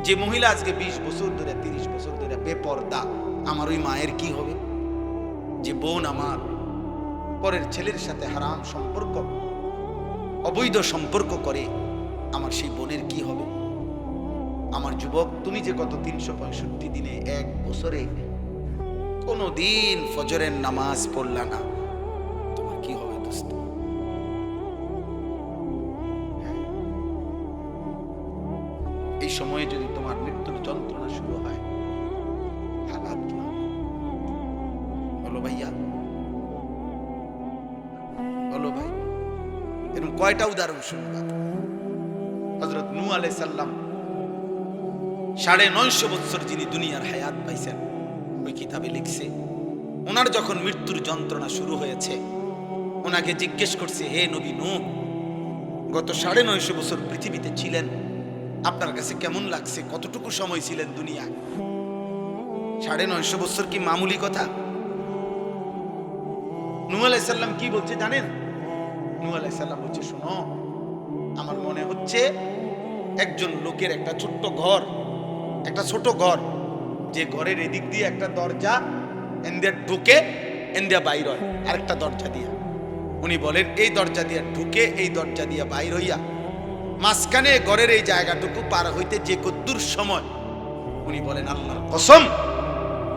যে মহিলা আজকে 20 বছর ধরে 30 বছর ধরে বেপরদা, আমার ওই মায়ের কি হবে? যে বোন আমার পরের ছেলের সাথে হারাম সম্পর্ক, অবৈধ সম্পর্ক করে, আমার সেই বোনের কি হবে? আমার যুবক, তুমি যে গত 365 দিনে এক বছরে কোনদিন ফজরের নামাজ পড়লা না, তোমার কি হবে দোস্ত? এই সময়ে যদি তোমার মৃত্যুর যন্ত্রণা শুরু হয়, হালাত কি হবে? বলো ভাইয়া, বলো ভাই। এরকম কয়টা উদাহরণ শুনবা? হযরত নূহ আলাইহিস সালাম 950 বছর যিনি দুনিয়ার হায়াত পাইছেন, ওই কিতাবে লিখছে, ওনার যখন মৃত্যুর যন্ত্রণা শুরু হয়েছে, ওনাকে জিজ্ঞেস করছে, হে নবী নূহ, গত 950 বছর পৃথিবীতে ছিলেন, আপনার কাছে কেমন লাগছে? কতটুকু সময় ছিলেন দুনিয়ায়? 950 বছর কি মামুলি কথা? নূহ আলাইহিস সালাম কি বলছে জানেন? নূহ আলাইহিস সালাম বলছে, শোনো, আমার মনে হচ্ছে একজন লোকের একটা ছোট্ট ঘর, একটা ছোট ঘর, যে ঘরের এদিক দিয়ে একটা দরজা, এন্দিয়া ঢুকে এন্দিয়া বাইর হয় আরেকটা দরজা দিয়ে। উনি বলেন, এই দরজা দিয়ে ঢুকে এই দরজা দিয়ে বাইর হইয়া মাঝখানে ঘরের এই জায়গাটুকু পার হইতে যে কদ্দুর সময়, উনি বলেন, আল্লাহর কসম,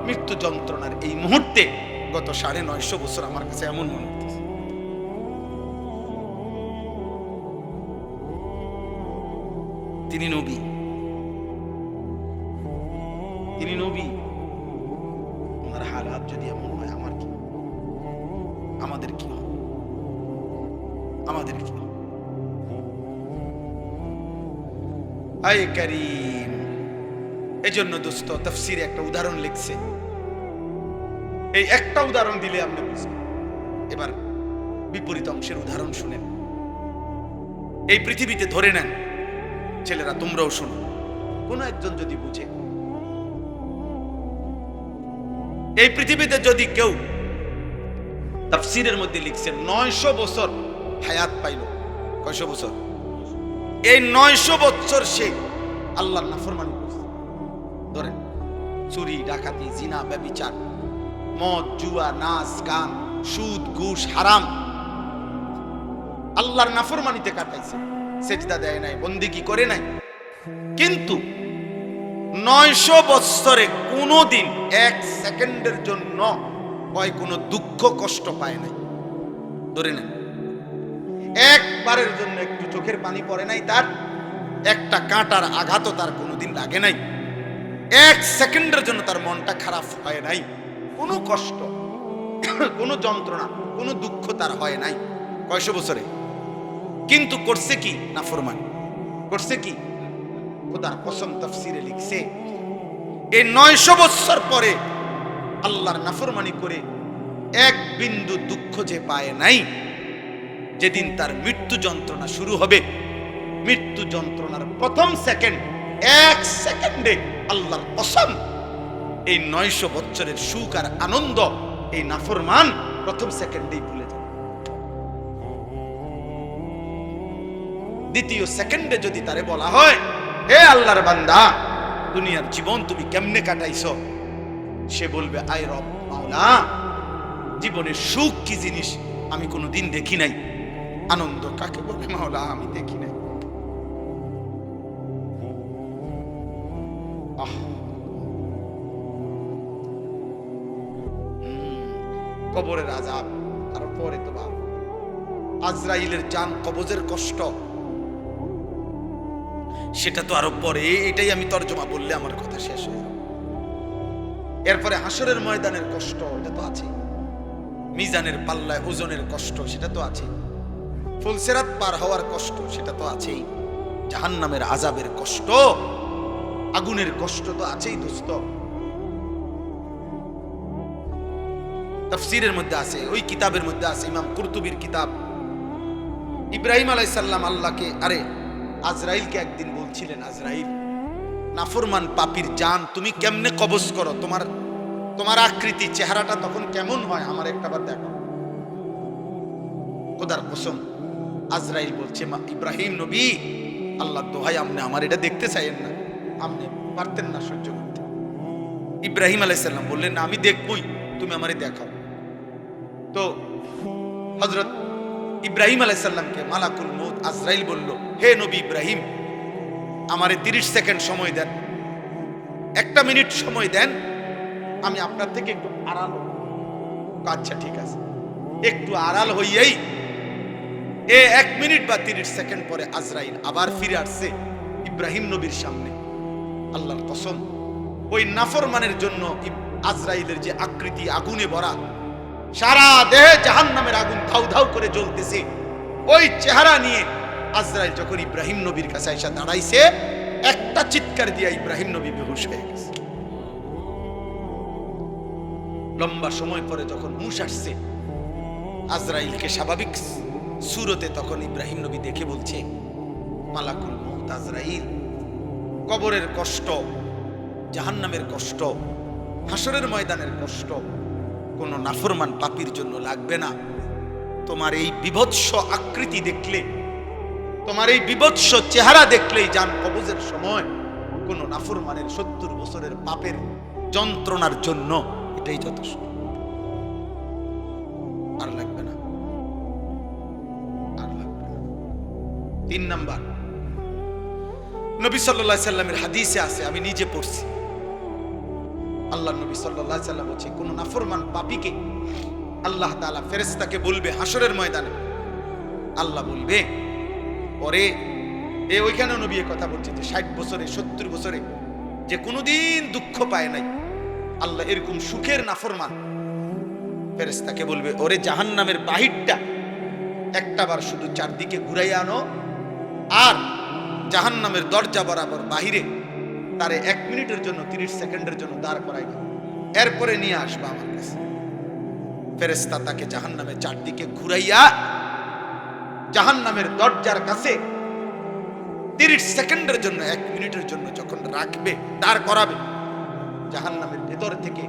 মৃত্যু যন্ত্রণার এই মুহূর্তে গত 950 বছর আমার কাছে এমন মনে হচ্ছে। তিনি নবী, তিনি নবী, ওনার হালাত যদি এমন হয়, আমার কি, আমাদের কি হবে? আমাদের কি হবে? আয় কারীম, এজন্য দোস্ত তাফসীরে একটা উদাহরণ লিখছে, এই একটা উদাহরণ দিলে আপনি বুঝবেন। এবার বিপরীত অংশের উদাহরণ শুনেন। এই পৃথিবীতে ধরে নেন, ছেলেরা তোমরাও শুনো, কোন একজন যদি বুঝে, এই পৃথিবীতে যদি কেউ, তাফসীরের মধ্যে লিখছে 900 বছর হায়াত পাইল। কয়শো বছর? এই 900 বছর সে আল্লাহর নাফরমানি করছে। ধরেন, চুরি, ডাকাতি, জিনা, ব্যভিচার, মদ, জুয়া, নাচ, গান, সুদ, ঘুষ, হারাম, আল্লাহর নাফরমানিতে কাটাইছে, সেজদা দেয় নাই, বন্দেগী করে নাই। কিন্তু 900 বছরে কোনোদিন 1 সেকেন্ডের জন্য হয় কোনো দুঃখ কষ্ট পায় নাই। ধরে নেন, একবারের জন্য একটু চোখের পানি পড়ে নাই তার, একটা কাঁটার আঘাতও তার কোনোদিন লাগে নাই, এক সেকেন্ডের জন্য তার মনটা খারাপ হয় নাই, কোনো কষ্ট, কোনো যন্ত্রণা, কোনো দুঃখ তার হয় নাই কয়শো বছরে। কিন্তু করছে কি? নাফরমানি করছে কি? খোদার কসম তাফসীরে লিখছে এই 900 বছর পরে আল্লাহর নাফরমানি করে এক বিন্দু দুঃখ যে পায় নাই, যেদিন তার মৃত্যু যন্ত্রণা শুরু হবে, মৃত্যু যন্ত্রণার প্রথম সেকেন্ড, এক সেকেন্ডে আল্লাহর কসম এই 900 বছরের সুখ আর আনন্দ এই নাফরমান প্রথম সেকেন্ডেই ভুলে যায়। দ্বিতীয় সেকেন্ডে যদি তারে বলা হয়, হে আল্লাহর বান্দা, দুনিয়ার জীবন তুমি কেমনে কাটাইছো, সে বলবে, আয় রব মাওলা, জীবনের সুখ কি জিনিস আমি কোনোদিন দেখি নাই, আনন্দ কাকে বলে মাওলা আমি দেখি নাই। কবরের আযাব, আর পরে তো বাপ আজরাইলের জান কবজের কষ্ট, সেটা তো আরো পরে, এটাই আমি তর্জমা বললে আমার কথা শেষ হয়ে যাবে। এরপরে হাসরের ময়দানের কষ্ট, এটা তো আছে, মিজানের পাল্লায় ওজনের কষ্ট, সেটা তো আছে, ফুলসিরাত পার হওয়ার কষ্ট, সেটা তো আছেই, জাহান্নামের আযাবের কষ্ট, আগুনের কষ্ট তো আছেই দোস্ত। তাফসীরের মধ্যে আছে, ওই কিতাবের মধ্যে আছে, ইমাম কুরতুবীর কিতাব, ইব্রাহিম আলাইহিস সালাম আল্লাহকে, আজরাইলকে একদিন বলছিলেন, আজরাইল, নাফরমান পাপীর জান তুমি কেমনে কবজ করো, তোমার আকৃতি চেহারাটা তখন কেমন হয়, আমার একটাবার দেখো। খোদার কসম আজরাইল বলছে, ইব্রাহিম নবী, আল্লাহ দোহাই আপনি আমার এটা দেখতে চাইেন না, আপনি পারতেন না সহ্য করতে। ইব্রাহিম আলাইহিস সালাম বললেন, না আমি দেখবই, তুমি আমারে দেখাও। তো হযরত ইব্রাহিম আলাইহিস সালামকে মালাকুল মউত আজরাইল বলল, হে নবী ইব্রাহিম, আমারে 30 সেকেন্ড সময় দেন, 1 মিনিট সময় দেন, আমি আপনার থেকে একটু আড়াল হব। আচ্ছা ঠিক আছে। একটু আড়াল হইয়াই 1 মিনিট বা 30 সেকেন্ড পরে আজরাইল আবার ফিরে আসছে ইব্রাহিম নবীর সামনে। আল্লাহর কসম, ওই নাফরমানের জন্য আজরাইলের যে আকৃতি আগুনে ভরা, সারা দেহে জাহান্নামের আগুন ধাউ ধাউ করে জ্বলতেছে, ওই চেহারা নিয়ে আজরাইল যখন ইব্রাহিম নবীর কাছে এসে দাঁড়াইছে, একটা চিৎকার দিয়া ইব্রাহিম নবী বেহুশ হয়ে গেছে। লম্বা সময় পরে যখন হুঁশ আসছে আজরাইলকে স্বাভাবিক সুরতে, তখন ইব্রাহিম নবী দেখে বলছে, মালাকুল মউত আজরাইল, কবরের কষ্ট, জাহান্নামের কষ্ট, হাসরের ময়দানের কষ্ট কোন নাফরমান পাপীর জন্য লাগবে না। তোমার এই বিভৎস আকৃতি দেখলে, তোমার এই বিভৎস চেহারা দেখলেই জান কবজের সময় কোন নাফরমানের 70 বছরের পাপের যন্ত্রণার জন্য এটাই যথেষ্ট, আর লাগবে না, আর লাগবে না। 3 নাম্বার, নবী সাল্লাল্লাহু আলাইহি সাল্লামের হাদিসে আছে, আমি নিজে পড়ছি, আল্লাহ নবী সাল্লাল্লাহু আলাইহি সাল্লাম বলেছে, কোন নাফরমান পাপীকে আল্লাহ তাআলা ফেরেশতাকে বলবে হাসরের ময়দানে, আল্লাহ বলবে, ওরে, ওইখানে নবী কথা বলছে যে 60 বছরে 70 বছরে যে কোনোদিন দুঃখ পায় নাই, আল্লাহ এরকম সুখের নাফরমান, ফেরেশতাকে বলবে, ওরে জাহান্নামের বাহিরটা একটাবার শুধু চারদিকে ঘুরাইয়া আনো, আর জাহান্নামের দরজা বরাবর বাহিরে তারে 1 মিনিটের জন্য 30 সেকেন্ডের জন্য দাঁড় করাইবা, এরপরে নিয়ে আসবা আমার কাছে। ফেরেশতা তাকে জাহান্নামের চারদিকে ঘুরাইয়া জাহান্নামের দরজার কাছে 30 সেকেন্ডের জন্য, 1 মিনিটের জন্য যখন রাখবে, দাঁড় করাবে, জাহান্নামের ভেতর থেকে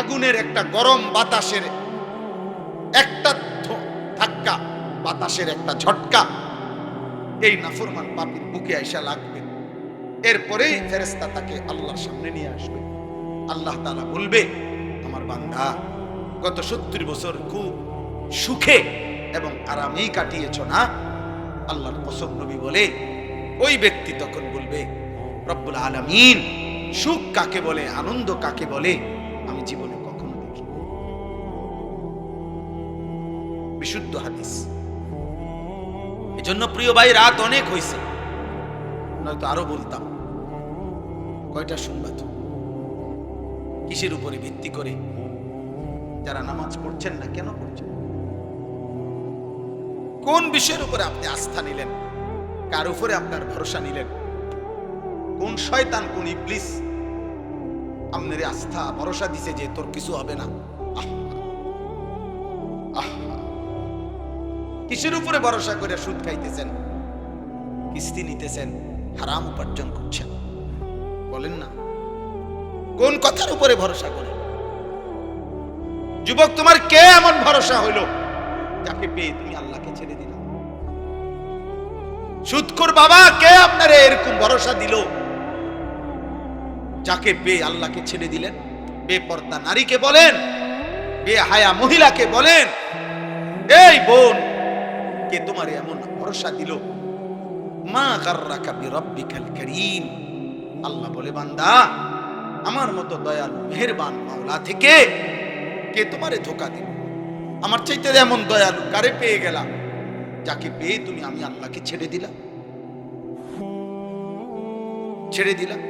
আগুনের একটা গরম বাতাসের একটা ধাক্কা, বাতাসের একটা ঝটকা এই নাফরমান পাপীর বুকে আইসা লাগবে। এরপরেই ফেরেশতা তাকে আল্লাহর সামনে নিয়ে আসবে। আল্লাহ তাআলা বলবে, আমার বান্দা, গত 70 বছর খুব সুখে এবং আরামেই কাটিয়েছ না? আল্লাহর কসম, নবী বলে, ওই ব্যক্তি তখন বলবে, রব্বুল আলামিন, সুখ কাকে বলে, আনন্দ কাকে বলে আমি জীবনে কখনো দেখি। বিশুদ্ধ হাদিস। এজন্য প্রিয় ভাই, রাত অনেক হয়েছে, নয়তো আরো বলতাম। কয়টা শুনবা তো? কিসের উপরে ভিত্তি করে যারা নামাজ পড়ছেন না, কেন পড়ছেন? কোন বিষয়ের উপরে আপনি আস্থা নিলেন? কার উপরে আপনার ভরসা নিলেন? কোন শয়তান, কোন ইবলিস আপনার আস্থা ভরসা দিছে যে তোর কিছু হবে না? কিসের উপরে ভরসা করে সুদ খাইতেছেন, কিস্তি নিতেছেন, হারাম উপার্জন করছেন? বলেন না, কোন কথার উপরে ভরসা করে? যুবক, তোমার কে এমন ভরসা হইলো যাকে পেয়ে তুমি আল্লাহকে ছেড়ে দিলে? সুদখোর বাবা, কে আপনারে এরকম ভরসা দিল যাকে পেয়ে আল্লাহকে ছেড়ে দিলেন? বেপর্দা নারীকে বলেন, বেহায়া মহিলাকে বলেন, এই বোন, কে তোমার এমন ভরসা দিল? মা গাররাকা বিরাব্বিকাল কারীম। আল্লাহ বলে, বান্দা, আমার মতো দয়ালু মেহেরবান মাওলা থেকে কে তোমারে ধোঁকা দিল? আমার চাইতে এমন দয়ালু কারে পেয়ে গেলা যাকে পেয়ে তুমি আমি আল্লাহকে ছেড়ে দিলাম? ছেড়ে দিলাম।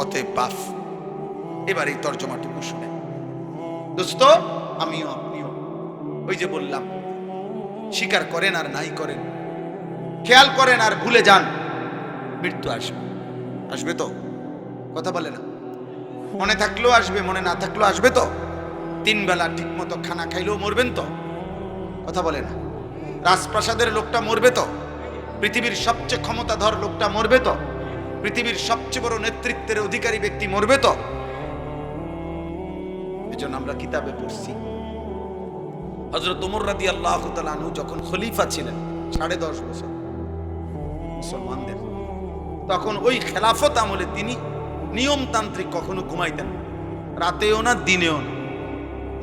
অতএব বাফ, এবার এই তর্জমাটুকু শুনে দোস্ত, আমিও আপনিও ওই যে বললাম, স্বীকার করেন আর নাই করেন, খেয়াল করেন আর ভুলে যান, মৃত্যু আসবে। আসবে তো? কথা বলে না? মনে থাকলেও আসবে, মনে না থাকলেও আসবে তো? 3 বেলা ঠিক মতো খানা খাইলেও মরবেন তো? কথা বলে না? রাজপ্রাসাদের লোকটা মরবে তো? পৃথিবীর সবচেয়ে ক্ষমতাধর লোকটা মরবে তো? পৃথিবীর সবচেয়ে বড় নেতৃত্বের অধিকারী ব্যক্তি মরবে তো? এজন্য আমরা কিতাবে পড়ছি, হযরত ওমর রাদিয়াল্লাহু তাআলা আনহু যখন খলিফা ছিলেন 10.5 বছর মুসলমানদের, তখন ওই খেলাফত আমলে তিনি নিয়মতান্ত্রিক, কখনো ঘুমাইতেন না, রাতেও না দিনেও না।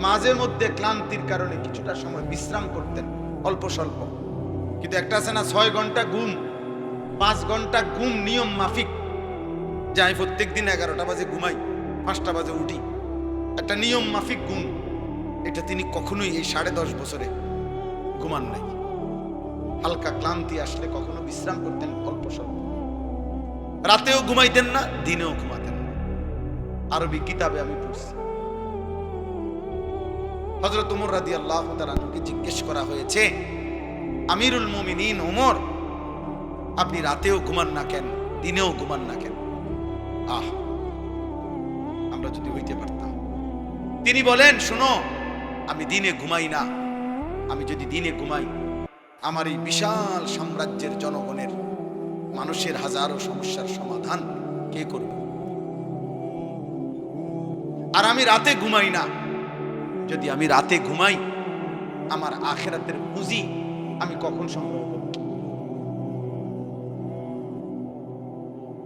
মাঝে মধ্যে ক্লান্তির কারণে কিছুটা সময় বিশ্রাম করতেন, অল্প স্বল্প। কিন্তু একটা আছে না, 6 ঘন্টা ঘুম, 5 ঘন্টা ঘুম নিয়ম মাফিক, যাই প্রত্যেক দিন 11টা বাজে ঘুমাই, 5টা বাজে উঠি, একটা নিয়ম মাফিক ঘুম, এটা তিনি কখনোই এই 10.5 বছরে ঘুমান নাই। হালকা ক্লান্তি আসলে কখনো বিশ্রাম করতেন অল্প স্বল্প, রাতেও ঘুমাইতেন না, দিনেও ঘুমাতেন না। আরবি কিতাবে আমি পড়ছি। হযরত ওমর রাদিয়াল্লাহু তাআলা আনহুকে জিজ্ঞেস করা হয়েছে, আমিরুল মুমিনিন ওমর, আপনি রাতেও ঘুমান না কেন, দিনেও ঘুমান না কেন? আমরা যদি হইতে পারতাম। তিনি বলেন, শোনো, আমি দিনে ঘুমাই না। আমি যদি দিনে ঘুমাই, আমার এই বিশাল সাম্রাজ্যের জনগণের, মানুষের হাজারো সমস্যার সমাধান কে করবে? আর আমি রাতে ঘুমাই না। যদি আমি রাতে ঘুমাই, আমার আখিরাতের পুঁজি আমি কখন সংগ্রহ করব?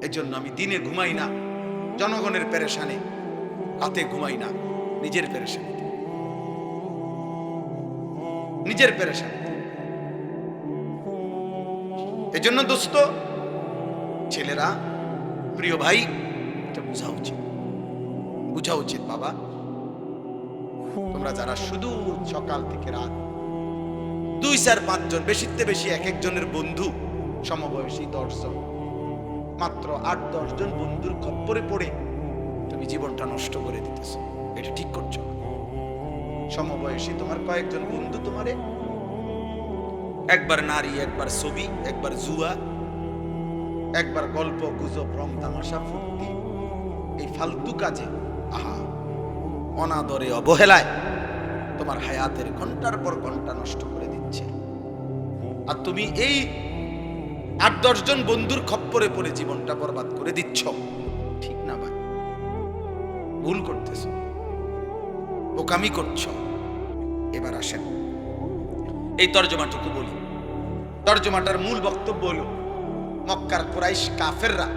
এজন্য আমি দিনে ঘুমাই না জনগণের পেরেশানে, রাতে ঘুমাই না নিজের পেরেশানিতে, নিজের পেরেশানিতে। এজন্য দোস্ত, ছেলেরা, প্রিয় ভাই, এটা বোঝা উচিত, বোঝা উচিত। বাবা, তোমরা যারা শুধু সকাল থেকে রাত 2-4-5 জন, বেশিতে বেশি 1-1 জনের বন্ধু, সমবয়সী 10 জন, মাত্র 8-10 জন বন্ধুর খপ্পরে পড়ে তুমি জীবনটা নষ্ট করে দিতেছো, এটা ঠিক করছো না। সমবয়সী তোমার কয়েকজন বন্ধু তোমারে একবার নারী, একবার ছবি, একবার জুয়া, একবার গল্প গুজব, রং তামাশা, ফুর্তি, এই ফালতু কাজে, অনাদরে, অবহেলায় তোমার হায়াতের ঘন্টার পর ঘন্টা নষ্ট করে দিচ্ছে। আর তুমি এই 8-10 জন বন্ধুর খপ্পরে পড়ে জীবনটা বরবাদ করে দিচ্ছ। ঠিক না ভাই? ভুল করতেছ, বোকামি করছ। এবার আসেন এই তর্জমাটুকু বলি। তর্জমাটার মূল বক্তব্য হলো, মক্কার কুরাইশ কাফেররা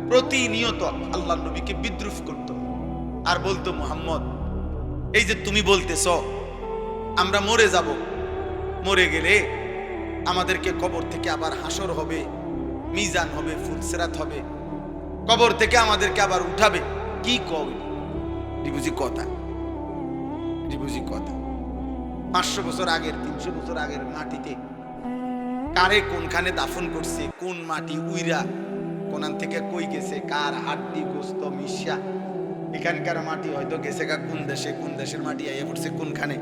প্রতিনিয়ত আল্লাহর নবীকে বিদ্রুপ করত আর বলতো, মুহাম্মদ, এই যে তুমি বলতেছ আমরা মরে যাব, মরে গেলে আমাদেরকে কবর থেকে আবার হাসর হবে, মিজান হবে, ফুলসেরাত হবে, কবর থেকে আমাদেরকে আবার উঠাবে, কি কবে? বুঝি কথা, বুঝি কথা। 500 বছর আগের, 300 বছর আগের মাটিতে কারে কোনখানে দাফন করছে, কোন মাটি উইরা কোনান থেকে কই গেছে, কার হাড্ডি গোস্ত মিশা, এখানকার মাটি হয়তো গেছে গা কোন দেশে, কোন দেশের মাটি আইয়া পড়ছে কোনখানে,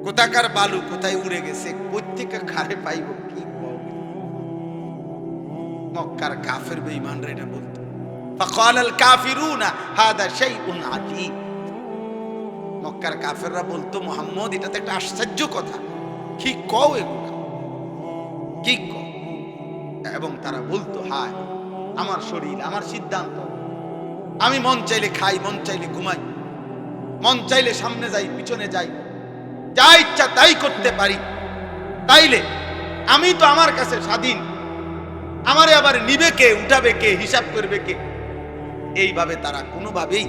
কোথাকার বালু কোথায় উড়ে গেছে, কোত্থেকে খারে পাইব কি মক্কার কাফের বেঈমানরা এটা বলতো। ফাকাল আল কাফিরুনা হাদা শাইউন আজীব। মক্কার কাফেররা বলতো মুহাম্মদ এটা তো একটা আশ্চর্য কথা, কি কও এগুলা, কি কও। এবং তারা বলতো হায় আমার শরীর, আমার সিদ্ধান্ত, আমি মন চাইলে খাই, মন চাইলে ঘুমাই, মন চাইলে সামনে যাই পিছনে যাই, যা ইচ্ছা তাই করতে পারি, তাইলে আমি তো আমার কাছে স্বাধীন, আমারে আবার নিবে কে, উঠাবে কে, হিসাব করবে কে। এইভাবে তারা কোনোভাবেই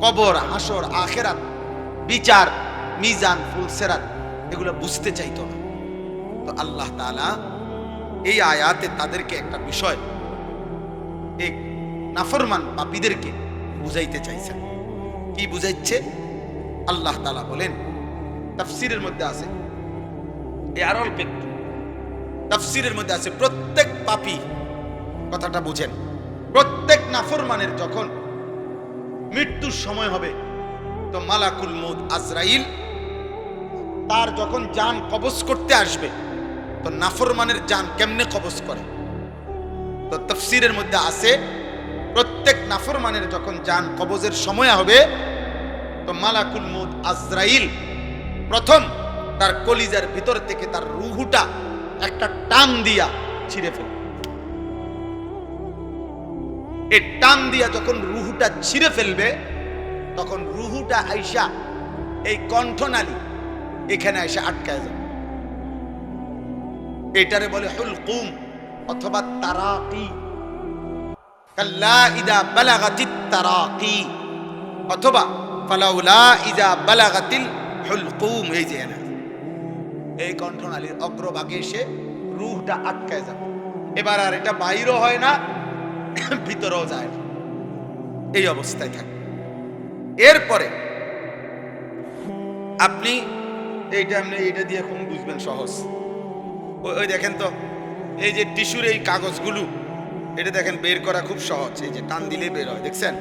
কবর, হাসর, আখেরাত, বিচার, মিজান, ফুলসেরাত এগুলো বুঝতে চাইতো না। তো আল্লাহ তাআলা এই আয়াতে তাদেরকে একটা বিষয়, এক নাফরমান পাপীদেরকে বুঝাইতে চাইছেন। কি বুঝাইছে? আল্লাহ তাআলা বলেন, তাফসীরের মধ্যে আছে, এই আর অল্প একটু তাফসীরের মধ্যে আছে, প্রত্যেক পাপী, কথাটা বুঝেন, প্রত্যেক নাফরমানের যখন মৃত্যুর সময় হবে তো মালাকুল মউত আজরাইল তার যখন জান কবজ করতে আসবে, তো নাফরমানের জান কেমনে কবজ করে? তো তাফসীরের মধ্যে আছে, প্রত্যেক নাফরমানের যখন জান কবজের সময় হবে তো মালাকুল মউত আজরাইল প্রথম তার কলিজার ভিতর থেকে তার রূহটা একটা টান দিয়া ছিঁড়ে ফেলবে। এই টান দিয়া যখন রূহটা ছিঁড়ে ফেলবে তখন রূহটা আইসা এই কণ্ঠনালী এখানে আইসা আটকায় যাবে। এটারে বলে হুলকুম অথবা তারাকি, কাল্লা ইদা বালাগাতিত তারাকি, অথবা ফালাউলা ইদা বালাগাতিল হুলকুম। এই যে এই কণ্ঠনালীর অগ্রভাগে এসে রূহটা আটকায় যাবে, এবার আর এটা বাইরও হয় না, ভিতরেও যায় না, এই অবস্থায় থাকে। এরপরে আপনি এইটা দিয়ে এখন বুঝবেন সহজ। ওই দেখেন তো, এই যে টিস্যুর এই কাগজগুলো, এটা দেখেন বের করা খুব সহজ, এই যে টান দিলে বের হয়, দেখছেন?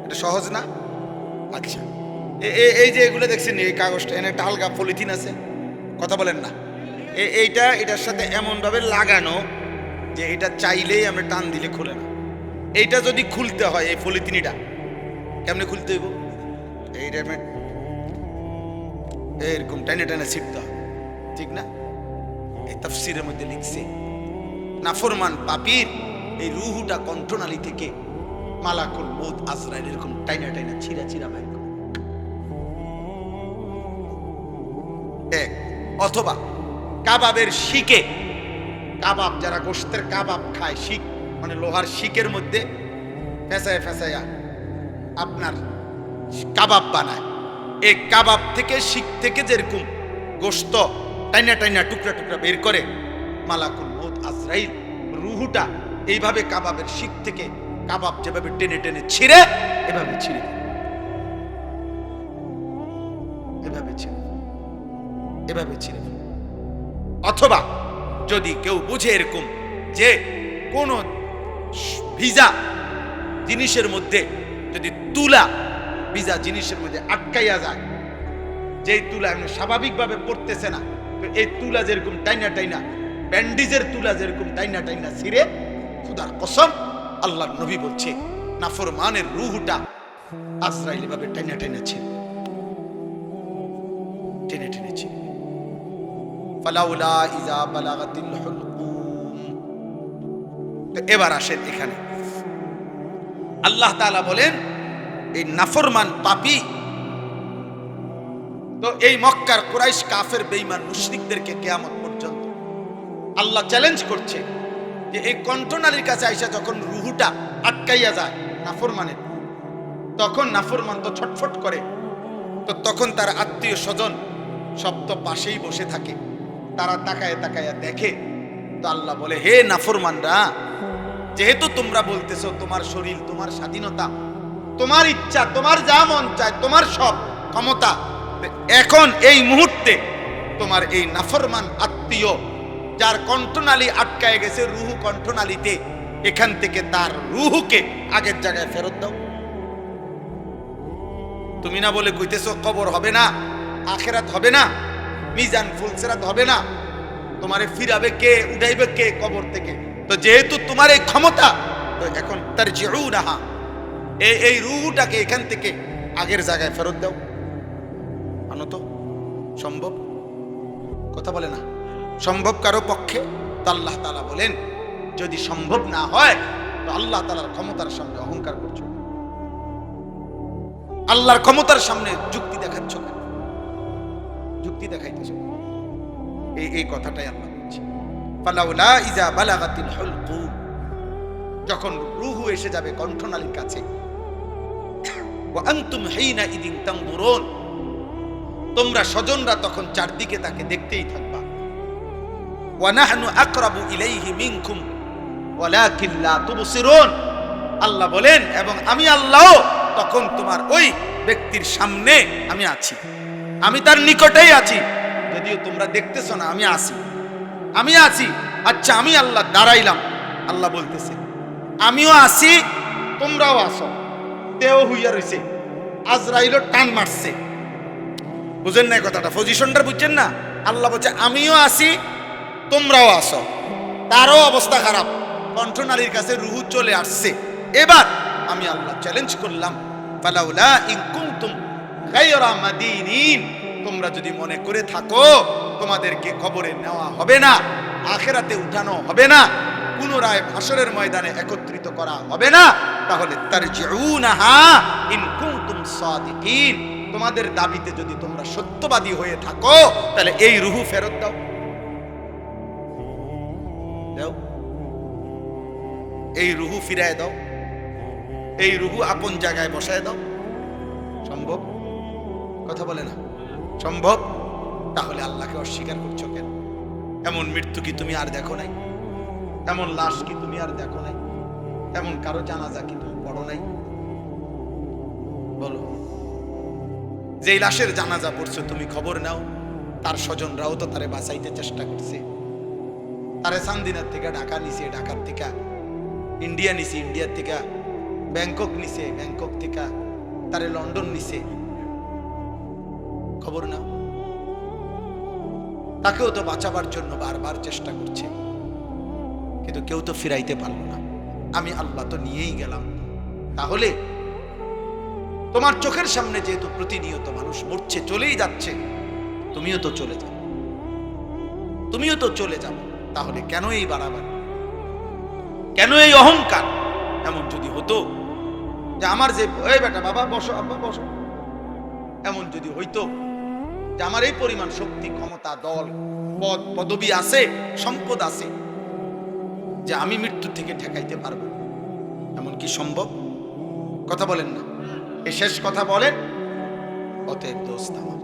এটা সহজ না? আচ্ছা, এই যে এগুলো দেখছেন, এই কাগজটা এনে একটা আলগা পলিথিন আছে, কথা বলেন না, এটার সাথে এমন ভাবে লাগানো যে এটা চাইলেই আমরা টান দিলে খুলে না। এইটা যদি খুলতে হয়, এই পলিথিনটা কেমনে খুলতে হইব? এইটা এরকম টানে টানে ছিটতে হবে, ঠিক না? এই তাফসীরের মধ্যে লিখছে নাফরমান পাপীর এই রূহটা কণ্ঠনালী থেকে মালাকুল মউত আজরাইল এরকম টাইনা টাইনা ছিঁড়া ছিঁড়া বাইর করে। এক, অথবা কাবাবের শিকে, কাবাব যারা গোশতের কাবাব খায়, শিক মানে লোহার শিকের মধ্যে ফেসায় ফেসায়া আপনার কাবাব বানায়, এই কাবাব থেকে, শিক থেকে যেরকম গোশত টাইনা টাইনা টুকরা টুকরা বের করে, মালাকুল মউত আজরাইল রূহটা এইভাবে কাবাবের শিক থেকে কাবাব যেভাবে টেনে টেনে ছিঁড়ে, এভাবে ছিঁড়ে, এভাবে ছিঁড়ে, এভাবে ছিঁড়ে। অথবা যদি কেউ বুঝে এরকম যে কোন ভিজা জিনিসের মধ্যে যদি তুলা ভিজা জিনিসের মধ্যে আটকাইয়া যায়, যেই তুলা এমনি স্বাভাবিকভাবে পড়তেছে না, তো এই তুলা যেরকম টাইনা টাইনা, ব্যান্ডিজের তুলা যেরকম টাইনা টাইনা ছিঁড়ে, খুদার কসম আল্লাহর নবী বলছে নাফরমানের রূহটা আজরাইল এভাবে টাইনা টাইনা ছিঁড়ে, টেনে টেনে ছিঁড়ে। ফালাউলা ইজা বালাগাতিল হুলকুম। তো এবার আসেন এখানে আল্লাহ তাআলা বলেন এই নাফরমান পাপী, তো এই মক্কার কুরাইশ কাফের বেঈমান মুশরিকদেরকে কিয়ামত পর্যন্ত আল্লাহ চ্যালেঞ্জ করছে যে এই কণ্ঠনালীর কাছে আইসা যখন রূহটা আটকাইয়া যায় নাফরমানের, তখন নাফরমান তো ছটফট করে, তো তখন তার আত্মীয় স্বজন সব তো পাশেই বসে থাকে, তারা তাকায় তাকায়া দেখে। তো আল্লাহ বলে, হে নাফরমানরা, যেহেতু তোমরা বলতেছো তোমার শরীর, তোমার স্বাধীনতা, তোমার ইচ্ছা, তোমার যা মন চায়, তোমার সব ক্ষমতা, এখন এই মুহূর্তে তোমার এই নাফরমান আত্মীয় যার কণ্ঠনালী আটকায় গেছে রুহু কণ্ঠনালীতে, এখান থেকে তার রুহুকে আগের জায়গায় ফেরত দাও। তুমি না বলে কইতেছো কবর হবে না, আখেরাত হবে না, মিজান ফুলসেরাত হবে না, তোমারে ফিরাবে কে, উঠাইবে কে কবর থেকে? তো যেহেতু তোমার এই ক্ষমতা, তো এখন তার জিউনাহা, এই রুহুটাকে এখান থেকে আগের জায়গায় ফেরত দাও। আনো তো, সম্ভব? কথা বলে না সম্ভব কারো পক্ষে? তো আল্লাহ তাআলা বলেন যদি সম্ভব না হয় তো আল্লাহ তাআলার ক্ষমতার সামনে অহংকার করছো, আল্লাহর ক্ষমতার সামনে যুক্তি দেখাচ্ছ কেন? যুক্তি দেখাইতেছ, এই কথাটাই আল্লাহ বলছে। ফালাউলা ইজা বালাগাতিল হুলকুম, যখন রূহ এসে যাবে কণ্ঠনালীর কাছে, ওয়া আনতুম হিনা ইদিন তানজুরুন, তোমরা স্বজনরা তখন চারদিকে তাকে দেখতেই থাকবা। ওয়া নাহনু আকরাবু ইলাইহি মিনকুম ওয়ালাকিন লা তুবসিরুন, আল্লাহ বলেন এবং আমি আল্লাহ তখন তোমার ওই ব্যক্তির সামনে আমি আছি, আমি তার নিকটেই আছি, যদিও তোমরা দেখতেছো না, আমি আছি, আমি আছি। আচ্ছা আমি আল্লাহ দাঁড়াইলাম, আল্লাহ বলতেছে আমিও আছি তোমরাও আসো, দেহ হইয়া রইছে, আজরাইলও টান মারছে, বুঝেন না কথাটা, পজিশনটা বুঝছেন না? আল্লাহ বলছে আমিও আছি তোমরাও আসো, তারও অবস্থা খারাপ, কণ্ঠনালীর কাছে রুহু চলে আসছে। এবার আমি আল্লাহ চ্যালেঞ্জ করলাম, ফালাউলা ইন কুনতুম গায়রা মাদিনিন, তোমরা যদি মনে করে থাকো তোমাদেরকে কবরে নেওয়া হবে না, আখিরাতে উঠানো হবে না, পুনরায় হাসরের ময়দানে একত্রিত করা হবে না, তাহলে তারজিউনাহা ইন কুনতুম সাদিকিন, তোমাদের দাবিতে যদি তোমরা সত্যবাদী হয়ে থাকো তাহলে এই রুহু ফেরত দাও, দাও, এই রুহু ফিরায় দাও, এই রুহু আপন জায়গায় বসায় দাও। সম্ভব? কথা বলে না সম্ভব? তাহলে আল্লাহকে অস্বীকার করছো কেন? এমন মৃত্যু কি তুমি আর দেখো নাই? এমন লাশ কি তুমি আর দেখো নাই? এমন কারো জানাজা কি তুমি পড়ো নাই? বলো, যেই লাশের জানাজা পড়ছো তুমি খবর নাও, তার স্বজনরাও তো তারে বাঁচাইতে চেষ্টা করছে, তারে চান্দিনার থেকে ঢাকা নিছে, ঢাকার থেকে ইন্ডিয়া নিছে, ইন্ডিয়ার থেকে ব্যাংকক নিছে, ব্যাংকক থেকে তারে লন্ডন নিছে, খবর নাও। তাকেও তো বাঁচাবার জন্য বারবার চেষ্টা করছে, কিন্তু কেউ তো ফিরাইতে পারলো না। আমি আল্লাহ তো নিয়েই গেলাম। তাহলে তোমার চোখের সামনে যেহেতু প্রতিনিয়ত মানুষ মরছে, চলেই যাচ্ছে, তুমিও তো চলে যাও, তুমিও তো চলে যাও, তাহলে কেন এই বাড়াবাড়ি, কেন এই অহংকার? এমন যদি হতো যে আমার যে ওই বেটা বাবা বসো, আব্বা বসো, এমন যদি হইতো যে আমার এই পরিমাণ শক্তি, ক্ষমতা, দল, পদ, পদবি আছে, সম্পদ আছে, যে আমি মৃত্যু থেকে ঠেকাইতে পারবো, এমন কি সম্ভব? কথা বলেন না? এই শেষ কথা বলেন। অতএব দোস্ত আমার,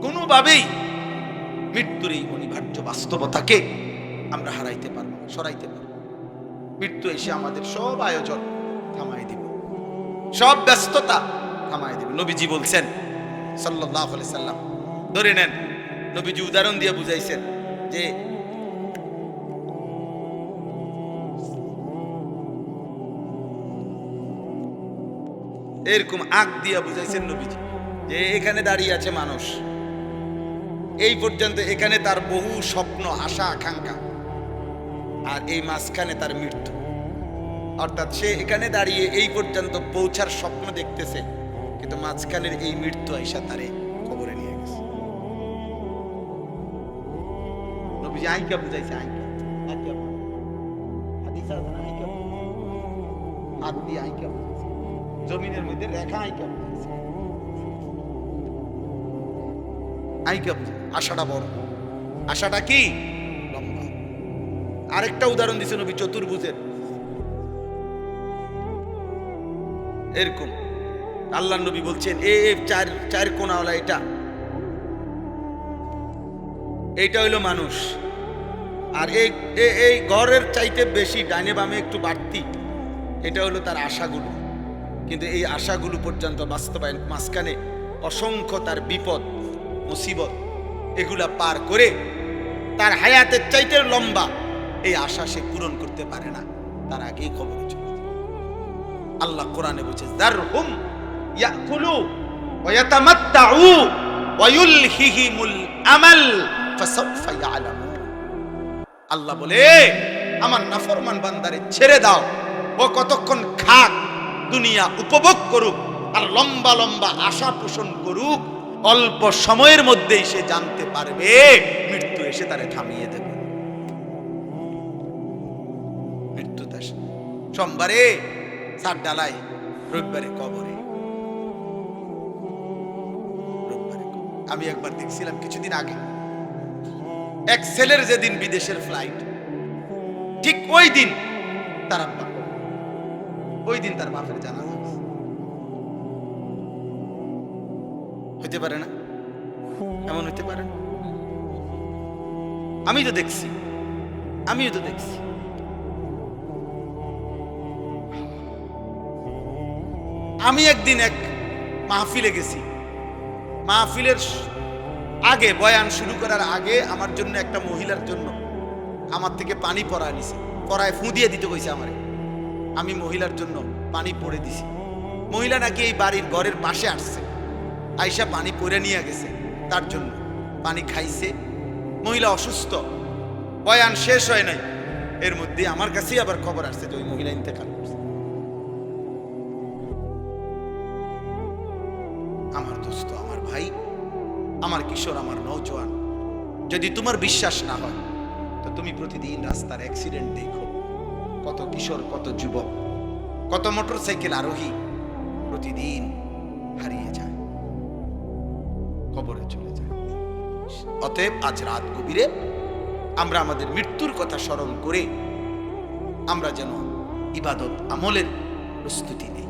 কোনোভাবেই মৃত্যুর এই অনিবার্য বাস্তবতাকে আমরা হারাইতে পারবো না, সরাইতে পারবো। মৃত্যু এসে আমাদের সব আয়োজন থামাই দিব, সব ব্যস্ততা থামাই দিব। নবীজি বলছেন সাল্লাল্লাহু আলাইহি সাল্লাম, ধরে নেন নবীজি উদাহরণ দিয়ে বুঝাইছেন যে এরকম আগ দিয়া বুঝাইছেন নবীজি যে এখানে দাঁড়িয়ে আছে মানুষ, এই পর্যন্ত এখানে তার বহু স্বপ্ন, আশা, আকাঙ্ক্ষা, আর এই মাঝখানে তার মৃত্যু। অর্থাৎ সে এখানে দাঁড়িয়ে এই পর্যন্ত পৌঁছার স্বপ্ন দেখতেছে, কিন্তু মাঝখানের এই মৃত্যু আইসা তারে কবরে নিয়ে গেছে। নবীজি আইকা বুঝাইছে, আইকা আইকা হাদিস আছে না, আইকা হাত দিয়ে আইকা বুঝাইছে, জমিনের মধ্যে রেখা আইকা বুঝাইছে, আইকা বুঝাইছে। আশাটা বড়, আশাটা কি লম্বা। আরেকটা উদাহরণ দিছে নবী চতুর্ভুজের, এরকম আল্লাহ নবী বলছেন চার কোণাওয়ালা এইটা হইলো মানুষ, আর এই ঘরের চাইতে বেশি ডাইনে বামে একটু বাড়তি, এটা হলো তার আশাগুলো। কিন্তু এই আশাগুলো পর্যন্ত বাস্তবায়ন, মাঝখানে অসংখ্য তার বিপদ, মুসিবত, এগুলা পার করে তার হায়াতের চাইতে লম্বা, এই আশা সে পূরণ করতে পারে না, তার আগেই কবরে চলে যায়। আল্লাহ কোরআনে বলছে, যারহুম ইয়াকুলু ওয়া ইয়াতামাত্তাউ ওয়া ইউলহিহিমুল আমাল ফাসাউফা ইয়ালামুন। আল্লাহ বলে, আমার নাফরমান বান্দারে ছেড়ে দাও, ও কতক্ষণ খাক, দুনিয়া উপভোগ করুক, আর লম্বা লম্বা আশা পোষণ করুক, অল্প সময়ের মধ্যেই সে জানতে পারবে মৃত্যু এসে তারে থামিয়ে দেবে। মৃত্যু আসে সোমবারে সাত ডালায়, রবিবারে কবরে। আমি একবার দেখছিলাম কিছুদিন আগে, এক ছেলের যেদিন বিদেশের ফ্লাইট, ঠিক ওই দিন তার আব্বা, ওই দিন তার বাপের জানাজা হইতে পারে না? এমন হইতে পারে না? আমিও তো দেখছি। আমি একদিন এক মাহফিলে গেছি। মাহফিলের আগে, বয়ান শুরু করার আগে আমার জন্য একটা মহিলার জন্য আমার থেকে পানি পড়া নিছে, পড়ায় ফু দিয়ে দিতে কইছে আমারে। আমি মহিলার জন্য পানি পড়ে দিছি। মহিলা নাকি এই বাড়ির ঘরের পাশে আসছে, আইসা পানি পরে নিয়ে গেছে, তার জন্য পানি খাইছে। মহিলা অসুস্থ, বয়ান শেষ হয় নাই, এর মধ্যে আমার কাছেই আবার খবর আসছে যে ওই মহিলা ইন্তেকাল করছে। আমার দোস্ত, আমার ভাই, আমার কিশোর, আমার নওজোয়ান, যদি তোমার বিশ্বাস না হয় তো তুমি প্রতিদিন রাস্তার অ্যাক্সিডেন্ট দেখো। কত কিশোর, কত যুবক, কত মোটরসাইকেল আরোহী প্রতিদিন হারিয়ে যায়, কবরে চলে যায়। অতএব আজ রাত গভীরে আমরা আমাদের মৃত্যুর কথা স্মরণ করে আমরা যেন ইবাদত আমলের প্রস্তুতি নেই।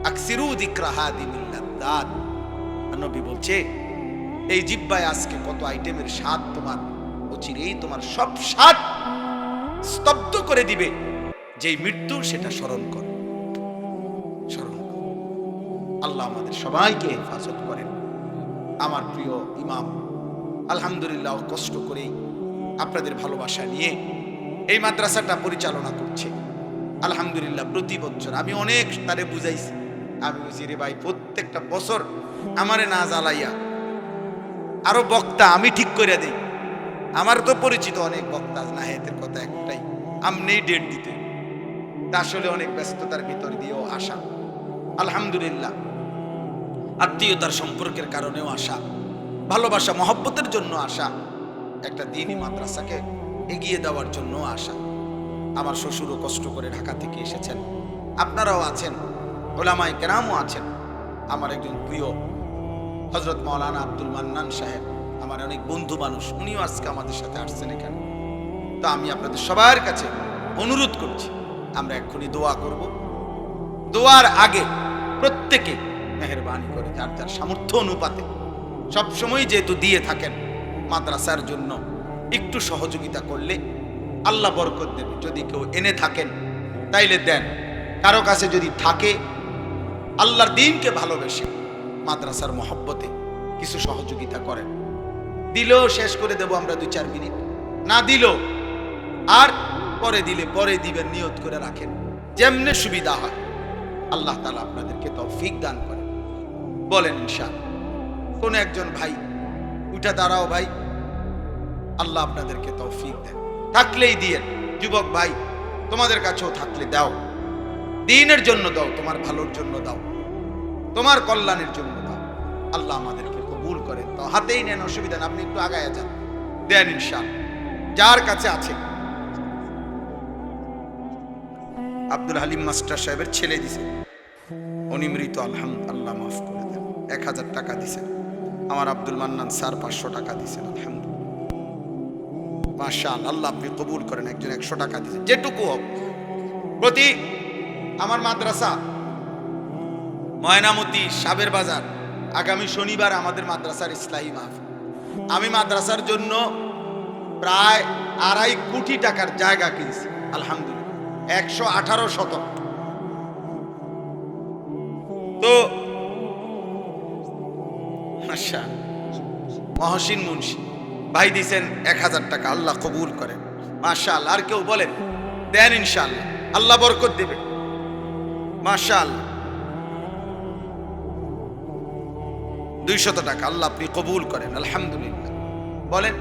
আকসিরু যিকরা হাদিমিল লাদ্দাত। নবী বলছে, এই জিহ্বায় আজকে কত আইটেমের স্বাদ তোমার, অচিরেই তোমার সব স্বাদ স্তব্ধ করে দিবে। যেই মৃত্যু, সেটা স্মরণ করো, স্মরণ করো। আল্লাহ আমাদের সবাইকে হেফাজত করেন। আমার প্রিয় ইমাম আলহামদুলিল্লাহ কষ্ট করে আপনাদের ভালোবাসা নিয়ে এই মাদ্রাসাটা পরিচালনা করছে। আলহামদুলিল্লাহ প্রতি বছর আমি অনেক তারে বুঝাইছি। আমি বলছি, রে ভাই, প্রত্যেকটা বছর আমারে না জ্বালাইয়া আরো বক্তা আমি ঠিক করে দেই। আমার তো পরিচিত অনেক বক্তা, নাহেতের কথা একটাই, আমনেই ডেট দিতে। তা আসলে অনেক ব্যস্ততার ভিতর দিয়েও আসা, আলহামদুলিল্লাহ আত্মীয়তার সম্পর্কের কারণেও আসা, ভালোবাসা মহব্বতের জন্য আসা, একটা দিনই মাদ্রাসাকে এগিয়ে দেওয়ার জন্য আসা। আমার শ্বশুরও কষ্ট করে ঢাকা থেকে এসেছেন, আপনারাও আছেন, ওলামায়ে কেরামও আছেন। আমার একজন প্রিয় হযরত মাওলানা আব্দুল মান্নান সাহেব, আমার অনেক বন্ধু মানুষ, উনিও আজকে আমাদের সাথে আসছেন এখানে। তো আমি আপনাদের সবার কাছে অনুরোধ করছি, আমরা এক্ষুনি দোয়া করব। দোয়ার আগে প্রত্যেকে মেহেরবানি করে যার যার সামর্থ্য অনুপাতে সবসময় যেহেতু দিয়ে থাকেন, মাদ্রাসার জন্য একটু সহযোগিতা করলে আল্লাহ বরকত দেবে। যদি কেউ এনে থাকেন তাইলে দেন, কারো কাছে যদি থাকে আল্লাহর দ্বীনকে ভালোবেসে মাদ্রাসার মহব্বতে কিছু সহযোগিতা করেন। দিলেও শেষ করে দেব আমরা 2-4 মিনিট, না দিল আর পরে দিলে পরে দিবেন, নিয়ত করে রাখেন, যেমনে সুবিধা হয়। আল্লাহ তাআলা আপনাদেরকে তৌফিক দান করেন। বলেন ইনশাআল্লাহ। কোন একজন ভাই উঠে দাঁড়াও ভাই, আল্লাহ আপনাদেরকে তৌফিক দেন। থাকলেই দিয়েন। যুবক ভাই, তোমাদের কাছেও থাকলে দাও, দ্বীনের জন্য দাও, তোমার ভালোর জন্য দাও, তোমার কল্যাণের জন্য দাও। আল্লাহ আমাদেরকে কবুল করেন। তো হাতেই নেন, অসুবিধা না, আপনি একটু আগায় যান, দেন ইনশাআল্লাহ। যার কাছে আছে, আব্দুল হালিম মাস্টার সাহেবের ছেলে দিছে, উনি মৃত, আল্লাহ মাফ করে দেন। 1000 টাকা দিছেন। আমার আব্দুল মান্নান স্যার 500 টাকা দিছেন। আলহামদুলিল্লাহ, মাশাআল্লাহ, আল্লাহ আপনি কবুল করেন। একজন 100 টাকা দিছেন, যেটুকু হোক। প্রতি আমার মাদ্রাসা ময়নামতি সাবের বাজার, আগামী শনিবার আমাদের মাদ্রাসার ইসলাহি মাহফিল। আমি মাদ্রাসার জন্য প্রায় 2.5 কোটি টাকার জায়গা কিনছি। আলহামদুলিল্লাহ, 118 শতক। তো মহসিন মুন্সি ভাই দিছেন 1000 টাকা, আল্লাহ কবুল করেন, মাশাআল্লাহ। আর কেউ বলেন দেন, ইনশাআল্লাহ আল্লাহ বরকত দেবে, মাশাআল্লাহ। 200 টাকা, আল্লাহ আপনি কবুল করেন, আলহামদুলিল্লাহ। বলেন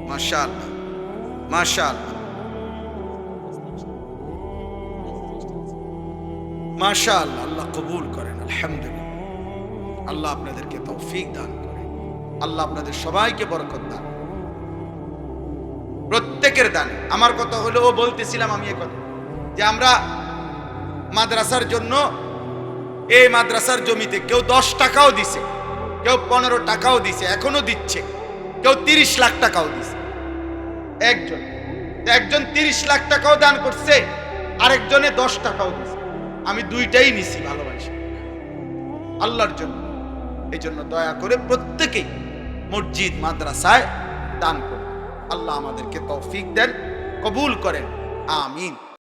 মাশাআল্লাহ, মাশাআল্লাহ, মাশাআল্লাহ। আল্লাহ কবুল করেন, আলহামদুলিল্লাহ। আল্লাহ আপনাদেরকে তৌফিক দান করেন, আল্লাহ আপনাদের সবাইকে বরকত দান, প্রত্যেকের দান। আমার কথা হলো, ও বলতেছিলাম আমি এই কথা, যে আমরা মাদ্রাসার জন্য এই মাদ্রাসার জমিতে কেউ 10 টাকাও দিছে, কেউ 15 টাকাও দিছে, এখনো দিচ্ছে, কেউ 30 লাখ টাকাও দিছে। একজন 30 লাখ টাকাও দান করছে, আরেকজনে 10 টাকাও দিছে। আমি দুইটাই নিছি ভালোবাসি আল্লাহর জন্য। এই জন্য দয়া করে প্রত্যেকেই মসজিদ মাদ্রাসায় দান করুন। আল্লাহ আমাদেরকে তৌফিক দেন, কবুল করেন, আমিন।